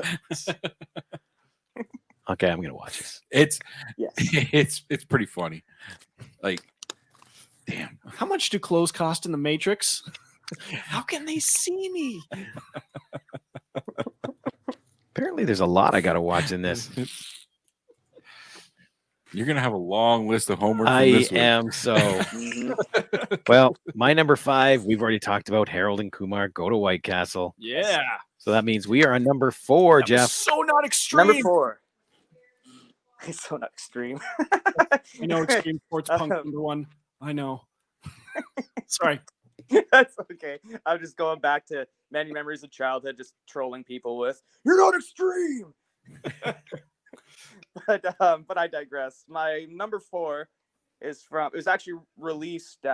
I'm gonna watch this. It's pretty funny. Like Damn. How much do clothes cost in the Matrix? How can they see me? Apparently, there's a lot I got to watch in this. You're gonna have a long list of homework. From I this week. am so. Well, my number 5, we've already talked about Harold and Kumar Go to White Castle. Yeah. So that means we are on number 4, That was Jeff. so not extreme. Number 4. It's so not extreme. I know extreme sports punk number 1. I know. Sorry. That's okay. I'm just going back to many memories of childhood, just trolling people with, "You're not extreme." But I digress. My number 4 is it was actually released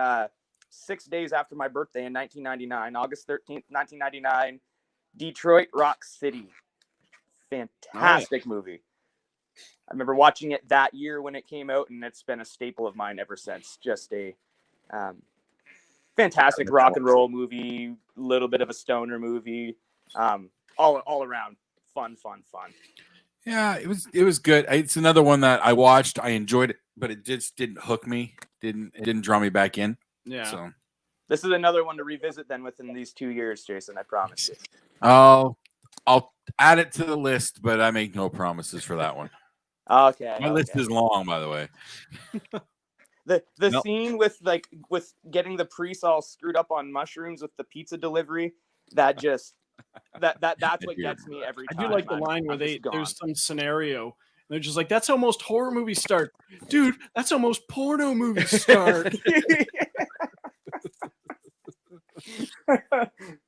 6 days after my birthday in 1999, August 13th, 1999. Detroit Rock City. Fantastic movie. I remember watching it that year when it came out, and it's been a staple of mine ever since. Just a fantastic rock and roll movie, little bit of a stoner movie, all around fun. Yeah, it was good. It's another one that I watched. I enjoyed it, but it just didn't hook me. It didn't draw me back in. Yeah. So this is another one to revisit then within these 2 years, Jason. I promise you. I'll add it to the list, but I make no promises for that one. Okay. My list is long, by the way. The scene with getting the priests all screwed up on mushrooms with the pizza delivery, that's what gets me every time. I do like the line where there's some scenario and they're just like, "That's how most horror movies start." Dude, that's how most porno movies start.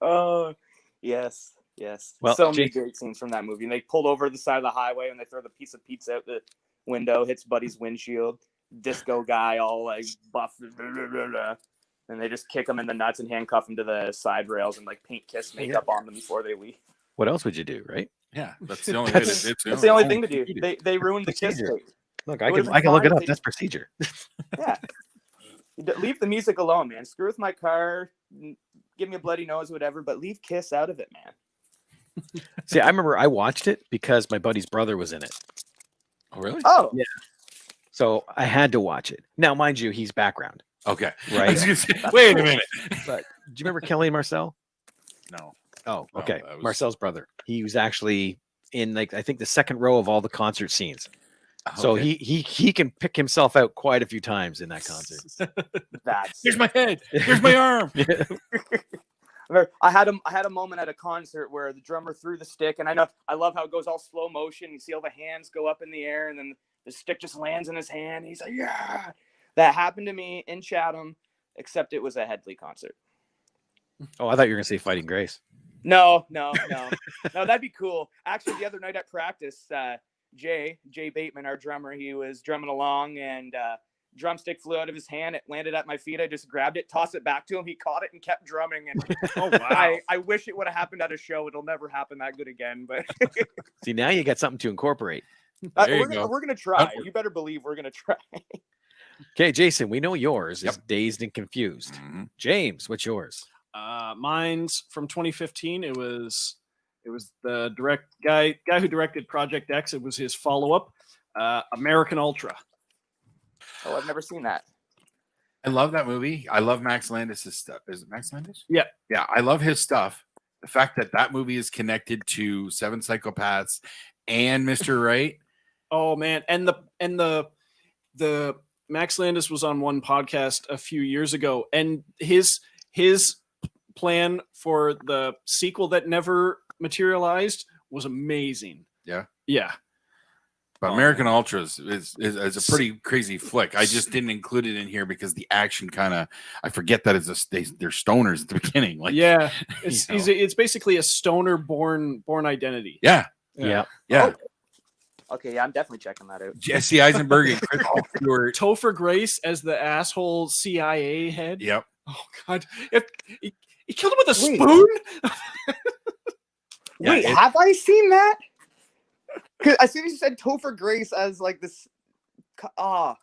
Oh, yes. Well, so many great scenes from that movie. And they pulled over the side of the highway and they throw the piece of pizza out the window, hits Buddy's windshield. Disco guy all like buff, and they just kick him in the nuts and handcuff him to the side rails and like paint kiss makeup on them before they leave. What else would you do, right? Yeah, that's the only way. That's the only thing to do. They ruined the kiss tape. Look, I can look it up. That's procedure. Yeah. Leave the music alone, man. Screw with my car. Give me a bloody nose, whatever, but leave Kiss out of it, man. See, I remember I watched it because my buddy's brother was in it. Oh, really? Oh, yeah. So I had to watch it. Now, mind you, he's background. Okay. Right. Wait a minute. But do you remember Kelly and Marcel? No. Oh, okay. No, Marcel's brother. He was actually in I think the second row of all the concert scenes. So he can pick himself out quite a few times in that concert. Here's my head. Here's my arm. I had a moment at a concert where the drummer threw the stick, and I love how it goes all slow motion. You see all the hands go up in the air, and then the stick just lands in his hand. And he's like, "Yeah!" That happened to me in Chatham, except it was a Headley concert. Oh, I thought you were gonna say Fighting Grace. No, that'd be cool. Actually, the other night at practice, Jay Bateman, our drummer, he was drumming along, and drumstick flew out of his hand. It landed at my feet. I just grabbed it, tossed it back to him. He caught it and kept drumming. And oh wow! I wish it would have happened at a show. It'll never happen that good again. But see, now you got something to incorporate. We're gonna try. You better believe we're gonna try. Okay, Jason, we know yours is Dazed and Confused. Mm-hmm. James, what's yours? Mine's from 2015. It was the guy who directed Project X. It was his follow-up, American Ultra. Oh, I've never seen that. I love that movie. I love Max Landis' stuff. Is it Max Landis? Yeah. Yeah, I love his stuff. The fact that movie is connected to Seven Psychopaths and Mr. Right. Oh man, and the Max Landis was on one podcast a few years ago, and his plan for the sequel that never materialized was amazing. Yeah. Yeah. But American Ultras is a pretty crazy flick. I just didn't include it in here because the action I forget that they're stoners at the beginning. Like, yeah, it's basically a stoner born identity. Yeah. Oh. Okay, yeah, I'm definitely checking that out. Jesse Eisenberg and Chris Stewart. Topher Grace as the asshole CIA head. Yep. Oh God, he killed him with a spoon. Wait, have I seen that? Because as soon as you said Topher Grace as like this, okay,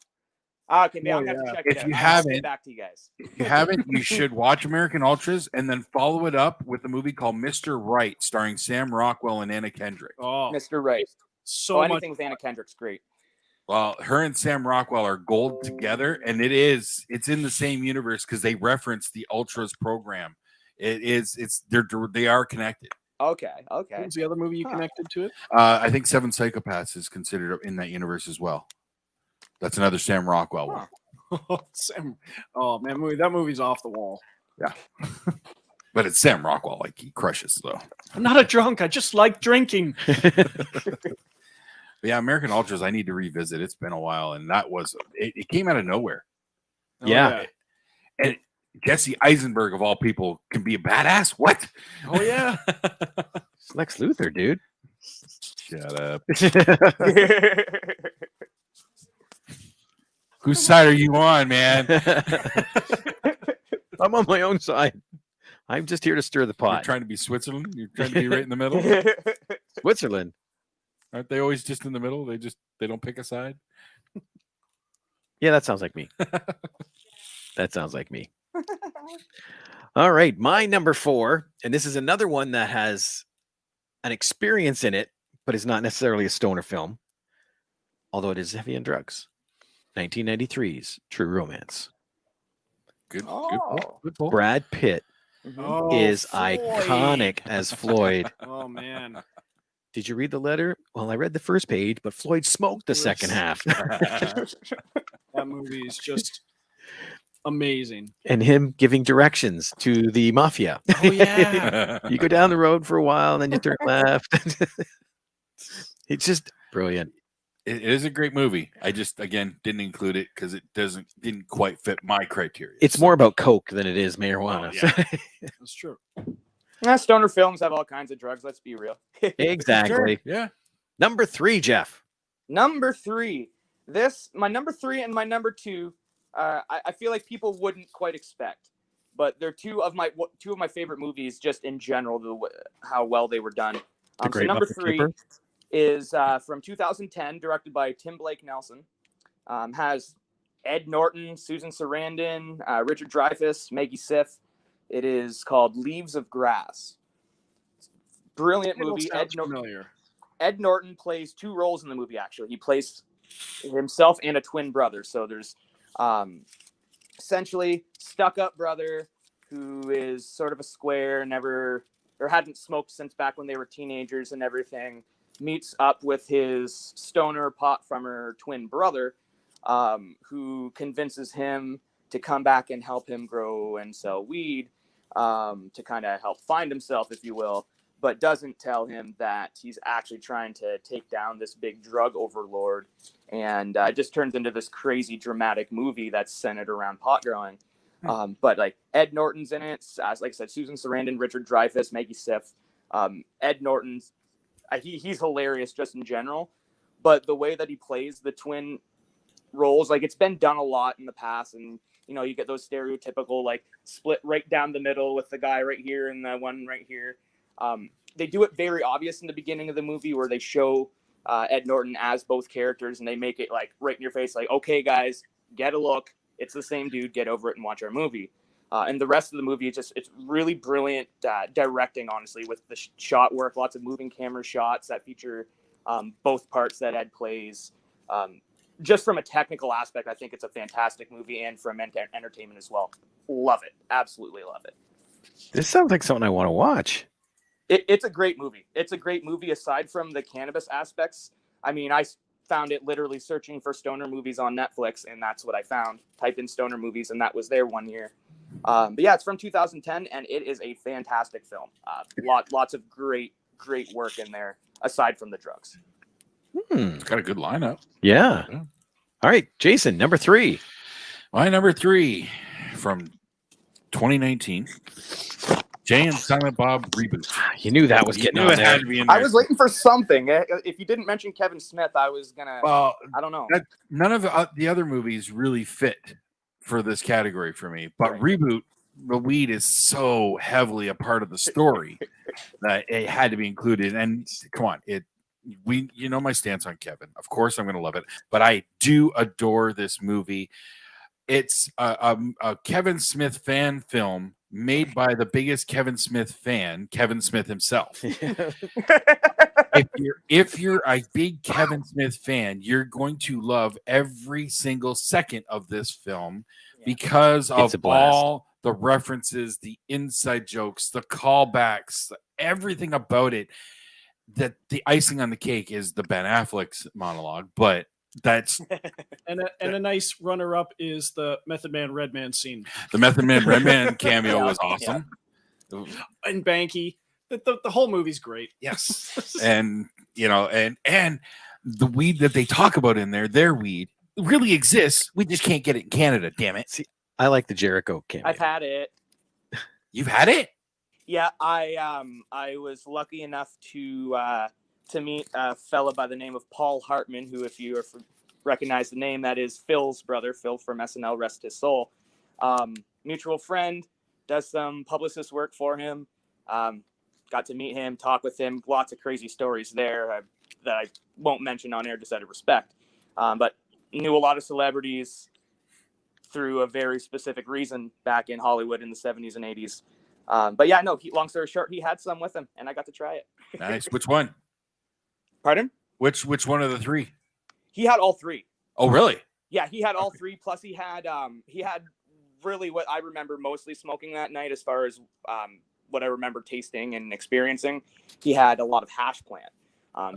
maybe I'm gonna have to check it out. If you haven't, get back to you guys. If you haven't, you should watch American Ultras and then follow it up with a movie called Mr. Right, starring Sam Rockwell and Anna Kendrick. Oh, Mr. Right. So anything with Anna Kendrick's great. Well, her and Sam Rockwell are gold together, and it's in the same universe because they reference the Ultras program. They are connected. Okay. What was the other movie you connected to it? I think Seven Psychopaths is considered in that universe as well. That's another Sam Rockwell one. Sam. Oh man, that movie's off the wall. Yeah. But it's Sam Rockwell, like he crushes though. I'm not a drunk. I just like drinking. Yeah, American Ultras, I need to revisit. It's been a while, and it came out of nowhere. Yeah. And Jesse Eisenberg, of all people, can be a badass. What? Oh yeah. It's Lex Luthor, dude. Shut up. Whose side are you on, man? I'm on my own side. I'm just here to stir the pot. You're trying to be Switzerland? You're trying to be right in the middle? Switzerland. Aren't they always just in the middle? They don't pick a side? Yeah, that sounds like me. That sounds like me. All right, my number 4, and this is another one that has an experience in it, but is not necessarily a stoner film, although it is heavy on drugs. 1993's True Romance. Good pull. Brad Pitt is Floyd. iconic as Floyd. Oh man. Did you read the letter? Well, I read the first page, but Floyd smoked the second half. That movie is just amazing. And him giving directions to the mafia. Oh yeah. You go down the road for a while, and then you turn left. It's just brilliant. It is a great movie. I just, again, didn't include it because it didn't quite fit my criteria. It's more about coke than it is marijuana. Oh, yeah. That's true. Stoner films have all kinds of drugs. Let's be real. Exactly. Sure. Yeah. Number 3, Jeff. Number 3. My number 3 and my number 2, I feel like people wouldn't quite expect, but they're two of my favorite movies just in general, how well they were done. So number 3 is from 2010, directed by Tim Blake Nelson. Has Ed Norton, Susan Sarandon, Richard Dreyfuss, Maggie Siff. It is called Leaves of Grass. Brilliant movie. Ed Norton plays 2 roles in the movie, actually. He plays himself and a twin brother. So there's essentially stuck-up brother who is sort of a square, hadn't smoked since back when they were teenagers and everything, meets up with his stoner pot farmer twin brother, who convinces him to come back and help him grow and sell weed, to kind of help find himself, if you will, but doesn't tell him that he's actually trying to take down this big drug overlord. And it just turns into this crazy dramatic movie that's centered around pot growing. But like Ed Norton's in it, like I said, Susan Sarandon, Richard Dreyfuss, Maggie Siff. Ed Norton's, he's hilarious just in general, but the way that he plays the twin roles, like it's been done a lot in the past, and you get those stereotypical like split right down the middle with the guy right here and the one right here. They do it very obvious in the beginning of the movie where they show Ed Norton as both characters, and they make it like right in your face, like, okay guys, get a look, it's the same dude, get over it and watch our movie. And the rest of the movie, it's really brilliant directing, honestly, with the shot work, lots of moving camera shots that feature both parts that Ed plays. Just from a technical aspect, I think it's a fantastic movie, and from entertainment as well. Love it. Absolutely love it. This sounds like something I want to watch. It's a great movie. It's a great movie aside from the cannabis aspects. I mean, I found it literally searching for stoner movies on Netflix, and that's what I found. Type in stoner movies, and that was there one year. But yeah, it's from 2010, and it is a fantastic film. Lots of great work in there, aside from the drugs. It's got a good lineup. Yeah. All right, Jason, number 3. My number 3 from 2019. Jay and Silent Bob reboot. You knew that was getting on there. Had to be in there. I was waiting for something. If you didn't mention Kevin Smith, I was gonna. Well, I don't know. None of the other movies really fit for this category for me, but reboot, the weed is so heavily a part of the story that it had to be included. And come on, you know my stance on Kevin. Of course, I'm going to love it, but I do adore this movie. It's a Kevin Smith fan film made by the biggest Kevin Smith fan, Kevin Smith himself. If you're a big Kevin Smith fan, you're going to love every single second of this film because of all the references, the inside jokes, the callbacks, everything about it. That the icing on the cake is the Ben Affleck's monologue, but that's and a nice runner-up is the Method Man Redman scene. The Method Man Redman cameo was awesome. Yeah. And Banky, the whole movie's great. Yes, and and the weed that they talk about in there, their weed really exists. We just can't get it in Canada. Damn it! See, I like the Jericho cameo. I've had it. You've had it? Yeah, I was lucky enough to meet a fella by the name of Paul Hartman, who, if you recognize the name, that is Phil's brother. Phil from SNL, rest his soul. Mutual friend, does some publicist work for him. Got to meet him, talk with him. Lots of crazy stories there that I won't mention on air just out of respect. But knew a lot of celebrities through a very specific reason back in Hollywood in the 70s and 80s. But yeah, no, long story short, he had some with him, and I got to try it. Nice. Which one? Pardon? Which one of the three? He had all three. Oh, really? Yeah, he had all three. Plus, he had really what I remember mostly smoking that night, as far as what I remember tasting and experiencing. He had a lot of hash plant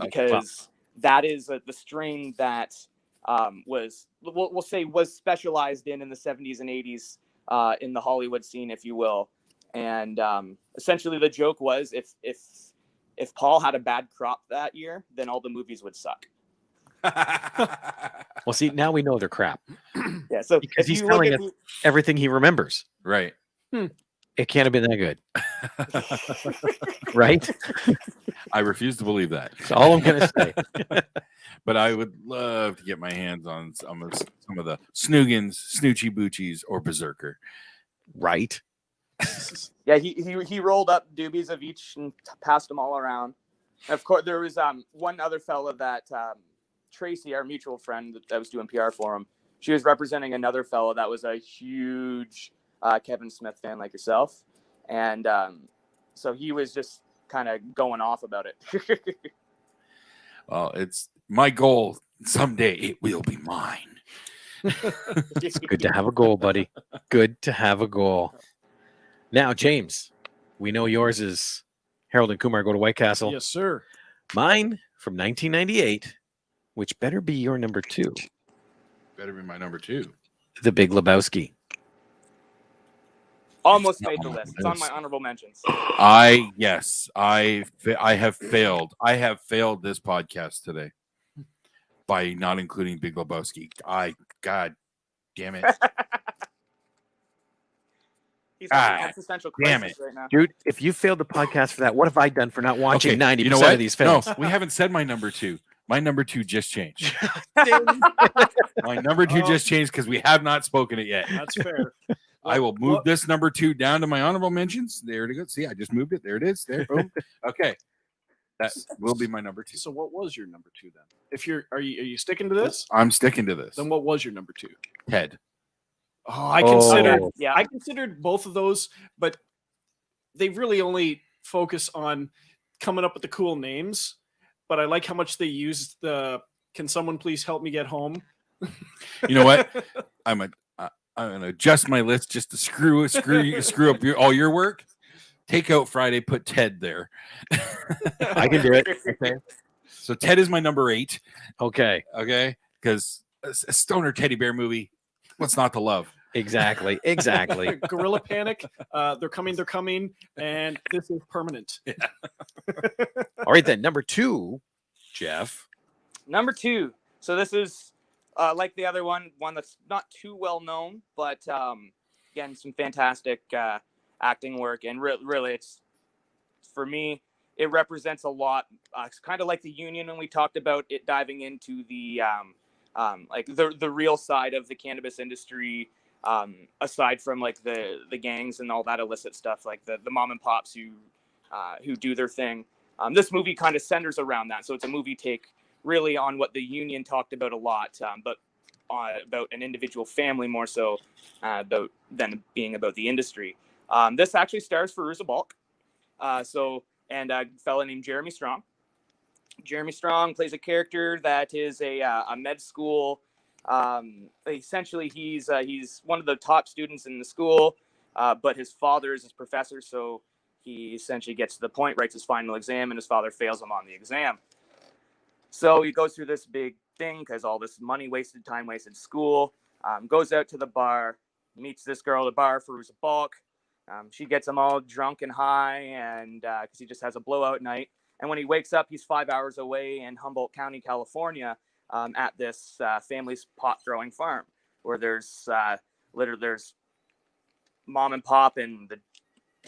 because that is the strain that was specialized in the 70s and 80s in the Hollywood scene, if you will. And essentially, the joke was if Paul had a bad crop that year, then all the movies would suck. Well, see, now we know they're crap. Yeah, so because he's telling us everything he remembers. Right. It can't have been that good. Right? I refuse to believe that. That's all I'm going to say. But I would love to get my hands on some of the Snoogans, Snoochie Boochies, or Berserker. Right. Yeah, he rolled up doobies of each and passed them all around. And of course, there was one other fella that Tracy, our mutual friend that was doing PR for him. She was representing another fella that was a huge Kevin Smith fan like yourself, and so he was just kind of going off about it. Well, it's my goal. Someday it will be mine. It's good to have a goal, buddy. Good to have a goal. Now, James, we know yours is Harold and Kumar Go to White Castle. Yes, sir. Mine from 1998, which better be your number 2. Better be my number 2. The Big Lebowski. Almost made the list. It's on my honorable mentions. I have failed. I have failed this podcast today by not including Big Lebowski. God damn it. He's having existential crisis right now. Dude, if you failed the podcast for that, what have I done for not watching 90% of these films? No, we haven't said my number 2. My number 2 just changed. My number 2 just changed because we have not spoken it yet. That's fair. I will move this number 2 down to my honorable mentions. There it goes. See, I just moved it. There it is. There. Boom. Okay. That will be my number 2. So what was your number 2 then? If are you sticking to this? I'm sticking to this. Then what was your number 2? Ted. Oh, I considered both of those, but they really only focus on coming up with the cool names. But I like how much they used the "Can someone please help me get home?" You know what? I'm gonna adjust my list just to screw up all your work. Take out Friday, put Ted there. I can do it. Okay. So Ted is my number 8. Okay. Because a stoner teddy bear movie. What's not to love? Exactly. Gorilla Panic. They're coming, and this is permanent. Yeah. All right, then. Number 2, Jeff. Number 2. So this is like the other one that's not too well known, but again, some fantastic acting work. And really, it's, for me, it represents a lot. It's kind of like the Union when we talked about it diving into the like the real side of the cannabis industry, aside from like the gangs and all that illicit stuff, like the mom and pops who do their thing. This movie kind of centers around that. So it's a movie take really on what the Union talked about a lot, but about an individual family more so than being about the industry. This actually stars Fairuza Balk. And a fella named Jeremy Strong. Jeremy Strong plays a character that is a med school. Essentially, he's one of the top students in the school, but his father is his professor, so he essentially gets to the point, writes his final exam, and his father fails him on the exam. So he goes through this big thing because all this money wasted, time wasted, school. Goes out to the bar, meets this girl at the bar, Fairuza Balk. She gets him all drunk and high, and because he just has a blowout night. And when he wakes up, he's 5 hours away in Humboldt County, California, at this family's pot growing farm, where there's mom and pop and the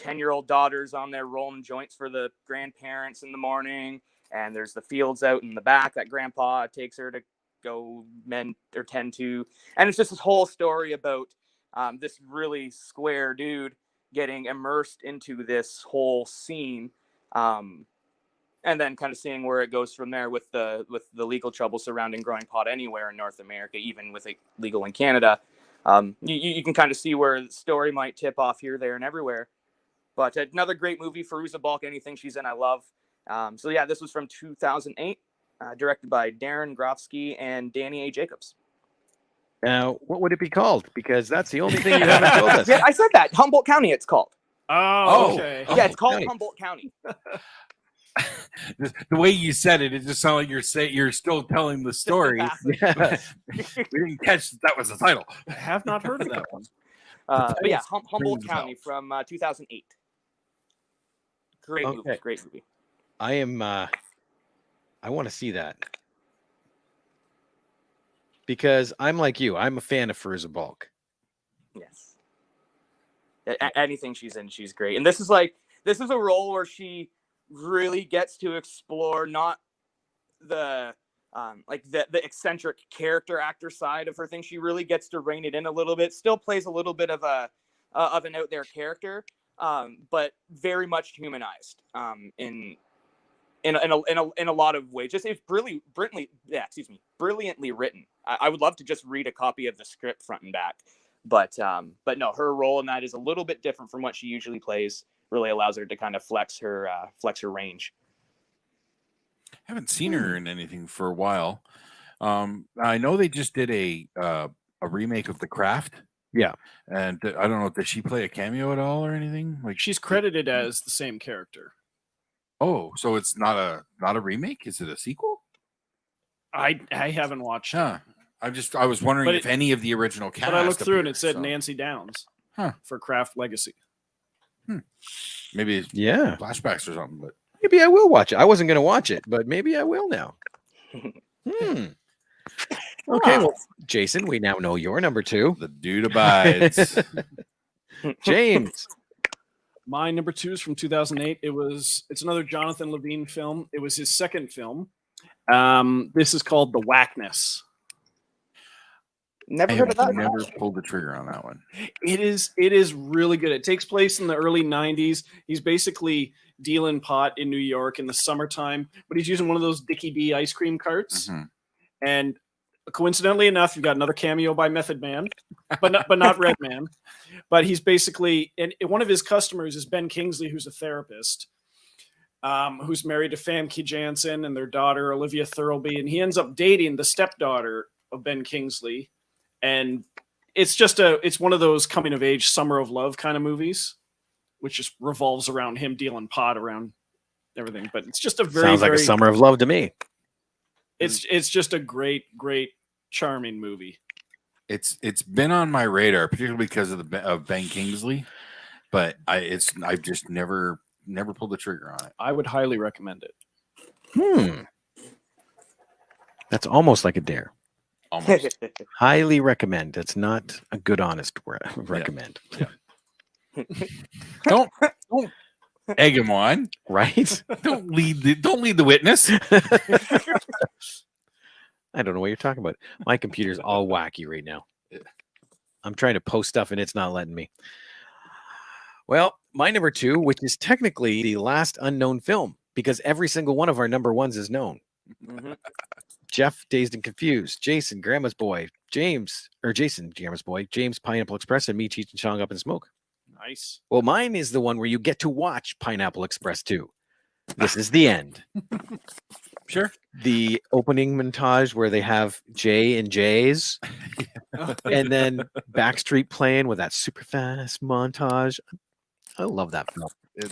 10-year-old daughters on there rolling joints for the grandparents in the morning. And there's the fields out in the back that grandpa takes her to go tend to. And it's just this whole story about this really square dude getting immersed into this whole scene, and then kind of seeing where it goes from there with the legal trouble surrounding growing pot anywhere in North America, even with it legal in Canada. You can kind of see where the story might tip off here, there, and everywhere. But another great movie, Fairuza Balk. Anything she's in, I love. So yeah, this was from 2008, directed by Darren Grofsky and Danny A. Jacobs. Now, what would it be called? Because that's the only thing you haven't told us. Yeah, I said that. Humboldt County, it's called. Oh, okay. Yeah, it's called Humboldt County. The way you said it, it just sounded like you're still telling the story. Yeah. We didn't catch that was the title. I have not heard of that one. But yeah, Humboldt County from 2008. Great movie. Great movie. I want to see that. Because I'm like you. I'm a fan of Fairuza Balk. Yes. Anything she's in, she's great. And this is a role where she really gets to explore not the eccentric character actor side of her thing. She really gets to rein it in a little bit. Still plays a little bit of an out there character, but very much humanized in a lot of ways. Just it's brilliantly written. I would love to just read a copy of the script front and back, but no, her role in that is a little bit different from what she usually plays. Really allows her to kind of flex her range. I haven't seen her in anything for a while. I know they just did a remake of The Craft. Yeah, and I don't know, does she play a cameo at all or anything? Like she's credited as the same character. Oh, so it's not a remake? Is it a sequel? I haven't watched. Huh. I was wondering if any of the original cast. But I looked through and it said Nancy Downs for Craft Legacy. Maybe flashbacks or something, but maybe I will watch it. I wasn't going to watch it, but maybe I will now. Okay, well, Jason, we now know your number 2. The dude abides. James. My number 2 is from 2008. It's another Jonathan Levine film. It was his second film. This is called The Whackness. Never heard of that. Never pulled the trigger on that one. It is really good. It takes place in the early 90s. He's basically dealing pot in New York in the summertime, but he's using one of those Dickie D ice cream carts. Mm-hmm. And coincidentally enough, you've got another cameo by Method Man, but not Red Man. But he's basically, and one of his customers is Ben Kingsley, who's a therapist, who's married to Famke Janssen and their daughter Olivia Thirlby, and he ends up dating the stepdaughter of Ben Kingsley. And it's one of those coming of age summer of love kind of movies, which just revolves around him dealing pot around everything. But it's just sounds like a summer of love to me. It's just a great, charming movie. It's been on my radar, particularly because of Ben Kingsley, but I've just never pulled the trigger on it. I would highly recommend it. That's almost like a dare. Almost. Highly recommend. It's not a good, honest recommend. Yeah. Don't egg him on, right? Don't lead the witness. I don't know what you're talking about. My computer's all wacky right now. I'm trying to post stuff and it's not letting me. Well, my number 2, which is technically the last unknown film, because every single one of our number 1s is known. Mm-hmm. Jeff, Dazed and Confused, Jason, Grandma's Boy, Jason, Grandma's Boy, James, Pineapple Express, and me, Cheech and Chong, Up in Smoke. Nice. Well, mine is the one where you get to watch Pineapple Express 2. This is the end. Sure. The opening montage where they have Jay and Jay's, and then Backstreet playing with that super fast montage. I love that film. It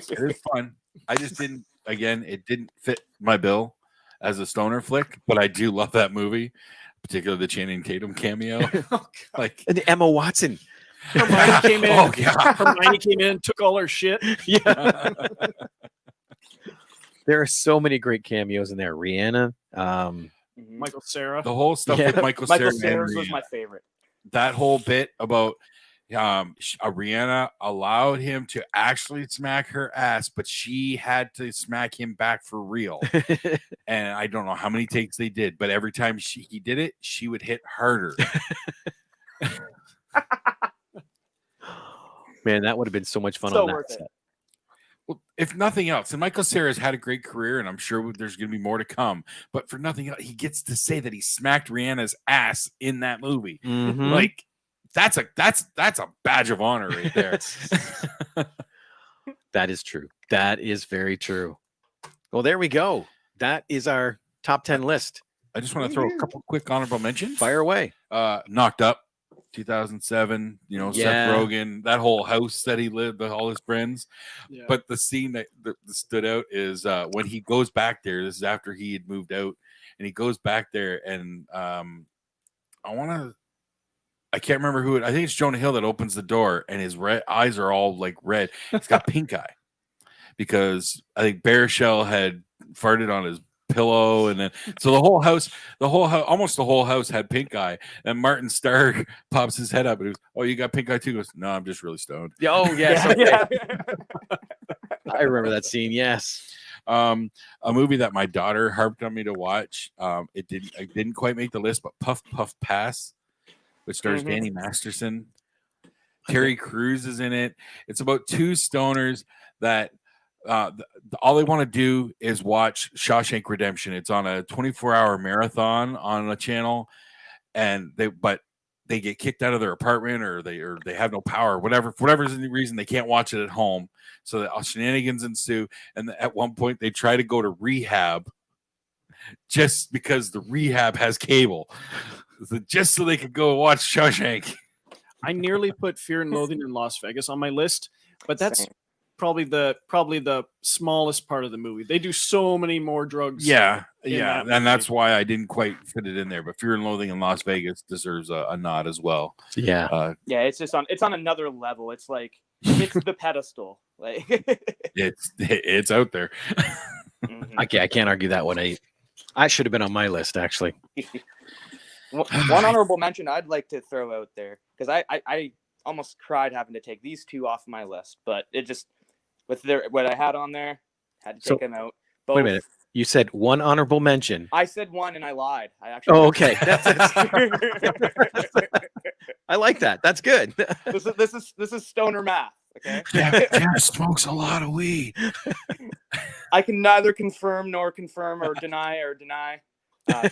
is fun. I just didn't. Again, it didn't fit my bill as a stoner flick, but I do love that movie, particularly the Channing Tatum cameo. Like and Emma Watson. Hermione came in. Oh yeah. Hermione came in, took all her shit. Yeah. There are so many great cameos in there. Rihanna, Michael Cera. The whole stuff with Michael Cera's was my favorite. That whole bit about Rihanna allowed him to actually smack her ass, but she had to smack him back for real. And I don't know how many takes they did, but every time he did it, she would hit harder. Man, that would have been so much fun So on that worth set. it. Well, if nothing else, and Michael Cera's had a great career, and I'm sure there's going to be more to come. But for nothing else, he gets to say that he smacked Rihanna's ass in that movie. Mhm. Like that's a badge of honor right there. That is true. That is very true. Well, there we go. That is our top 10 list. I just want to throw a couple quick honorable mentions. Fire away. Knocked Up, 2007. Yeah. Seth Rogen, that whole house that he lived with all his friends. Yeah. But the scene that stood out is when he goes back there. This is after he had moved out, and he goes back there, and I can't remember who it. I think it's Jonah Hill that opens the door, and his eyes are all like red. He's got pink eye because I think Baruchel had farted on his pillow, and then so almost the whole house had pink eye. And Martin Starr pops his head up and he goes, "Oh, you got pink eye too?" He goes, "No, I'm just really stoned." Oh, yes. Yeah. I remember that scene. Yes. A movie that my daughter harped on me to watch. It didn't quite make the list, but Puff Puff Pass, which stars Danny Masterson. Terry Crews is in it. It's about two stoners that all they want to do is watch Shawshank Redemption. It's on a 24-hour marathon on a channel, and they get kicked out of their apartment, or they have no power, whatever. For whatever reason, they can't watch it at home. So the shenanigans ensue, and at one point they try to go to rehab just because the rehab has cable, just so they could go watch Shawshank. I nearly put Fear and Loathing in Las Vegas on my list, but that's probably the smallest part of the movie. They do so many more drugs. Yeah, that and that's why I didn't quite fit it in there. But Fear and Loathing in Las Vegas deserves a nod as well. Yeah, yeah, it's on another level. It's like it's the pedestal. Like it's out there. I can't argue that one. I should have been on my list actually. One honorable mention I'd like to throw out there, because I almost cried having to take these two off my list, but it just what I had on there, had to take them out. Both. Wait a minute. You said one honorable mention. I said one and I lied. I actually. Oh, okay. I like that. That's good. This is stoner math. Okay. Jeff smokes a lot of weed. I can neither confirm or deny. But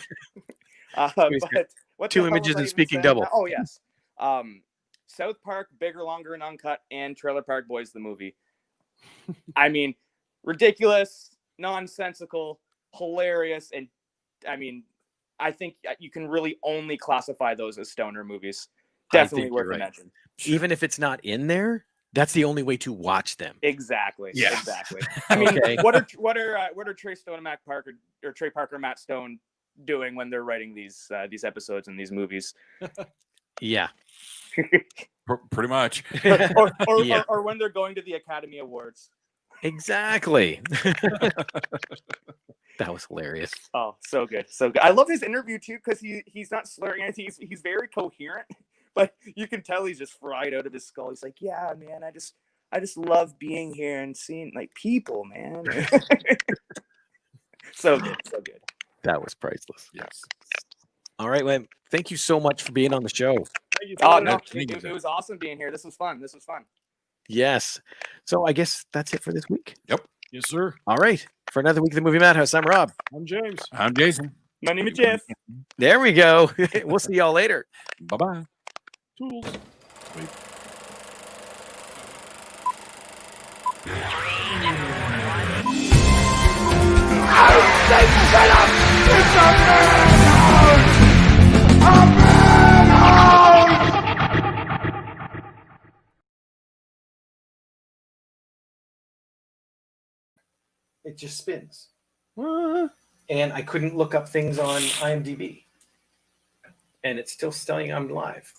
what Two images and speaking saying? double. Oh yes. South Park, Bigger, Longer, and Uncut, and Trailer Park Boys the movie. I mean, ridiculous, nonsensical, hilarious, and I mean, I think you can really only classify those as stoner movies. Definitely worth a mention. Even if it's not in there, that's the only way to watch them. Exactly. Yeah. Exactly. I mean, Okay. what are Trey Stone and Matt Parker, or Trey Parker and Matt Stone doing when they're writing these episodes and these movies? Yeah. Pretty much. or when they're going to the Academy Awards. Exactly. That was hilarious. Oh, so good. So good. I love his interview too, because he's not slurring anything. He's very coherent, but you can tell he's just fried out of his skull. He's like, yeah, man, I just love being here and seeing like people, man. So good. So good. That was priceless. Yes. All right, Len. Thank you so much for being on the show. Oh no, it was awesome being here. This was fun. Yes. So I guess that's it for this week. Yep. Yes, sir. All right. For another week of the Movie Madhouse, I'm Rob. I'm James. I'm Jason. My name is Jeff. There we go. We'll see y'all later. Bye-bye. Tools. Wait. It just spins. And I couldn't look up things on IMDb. And it's still telling I'm live.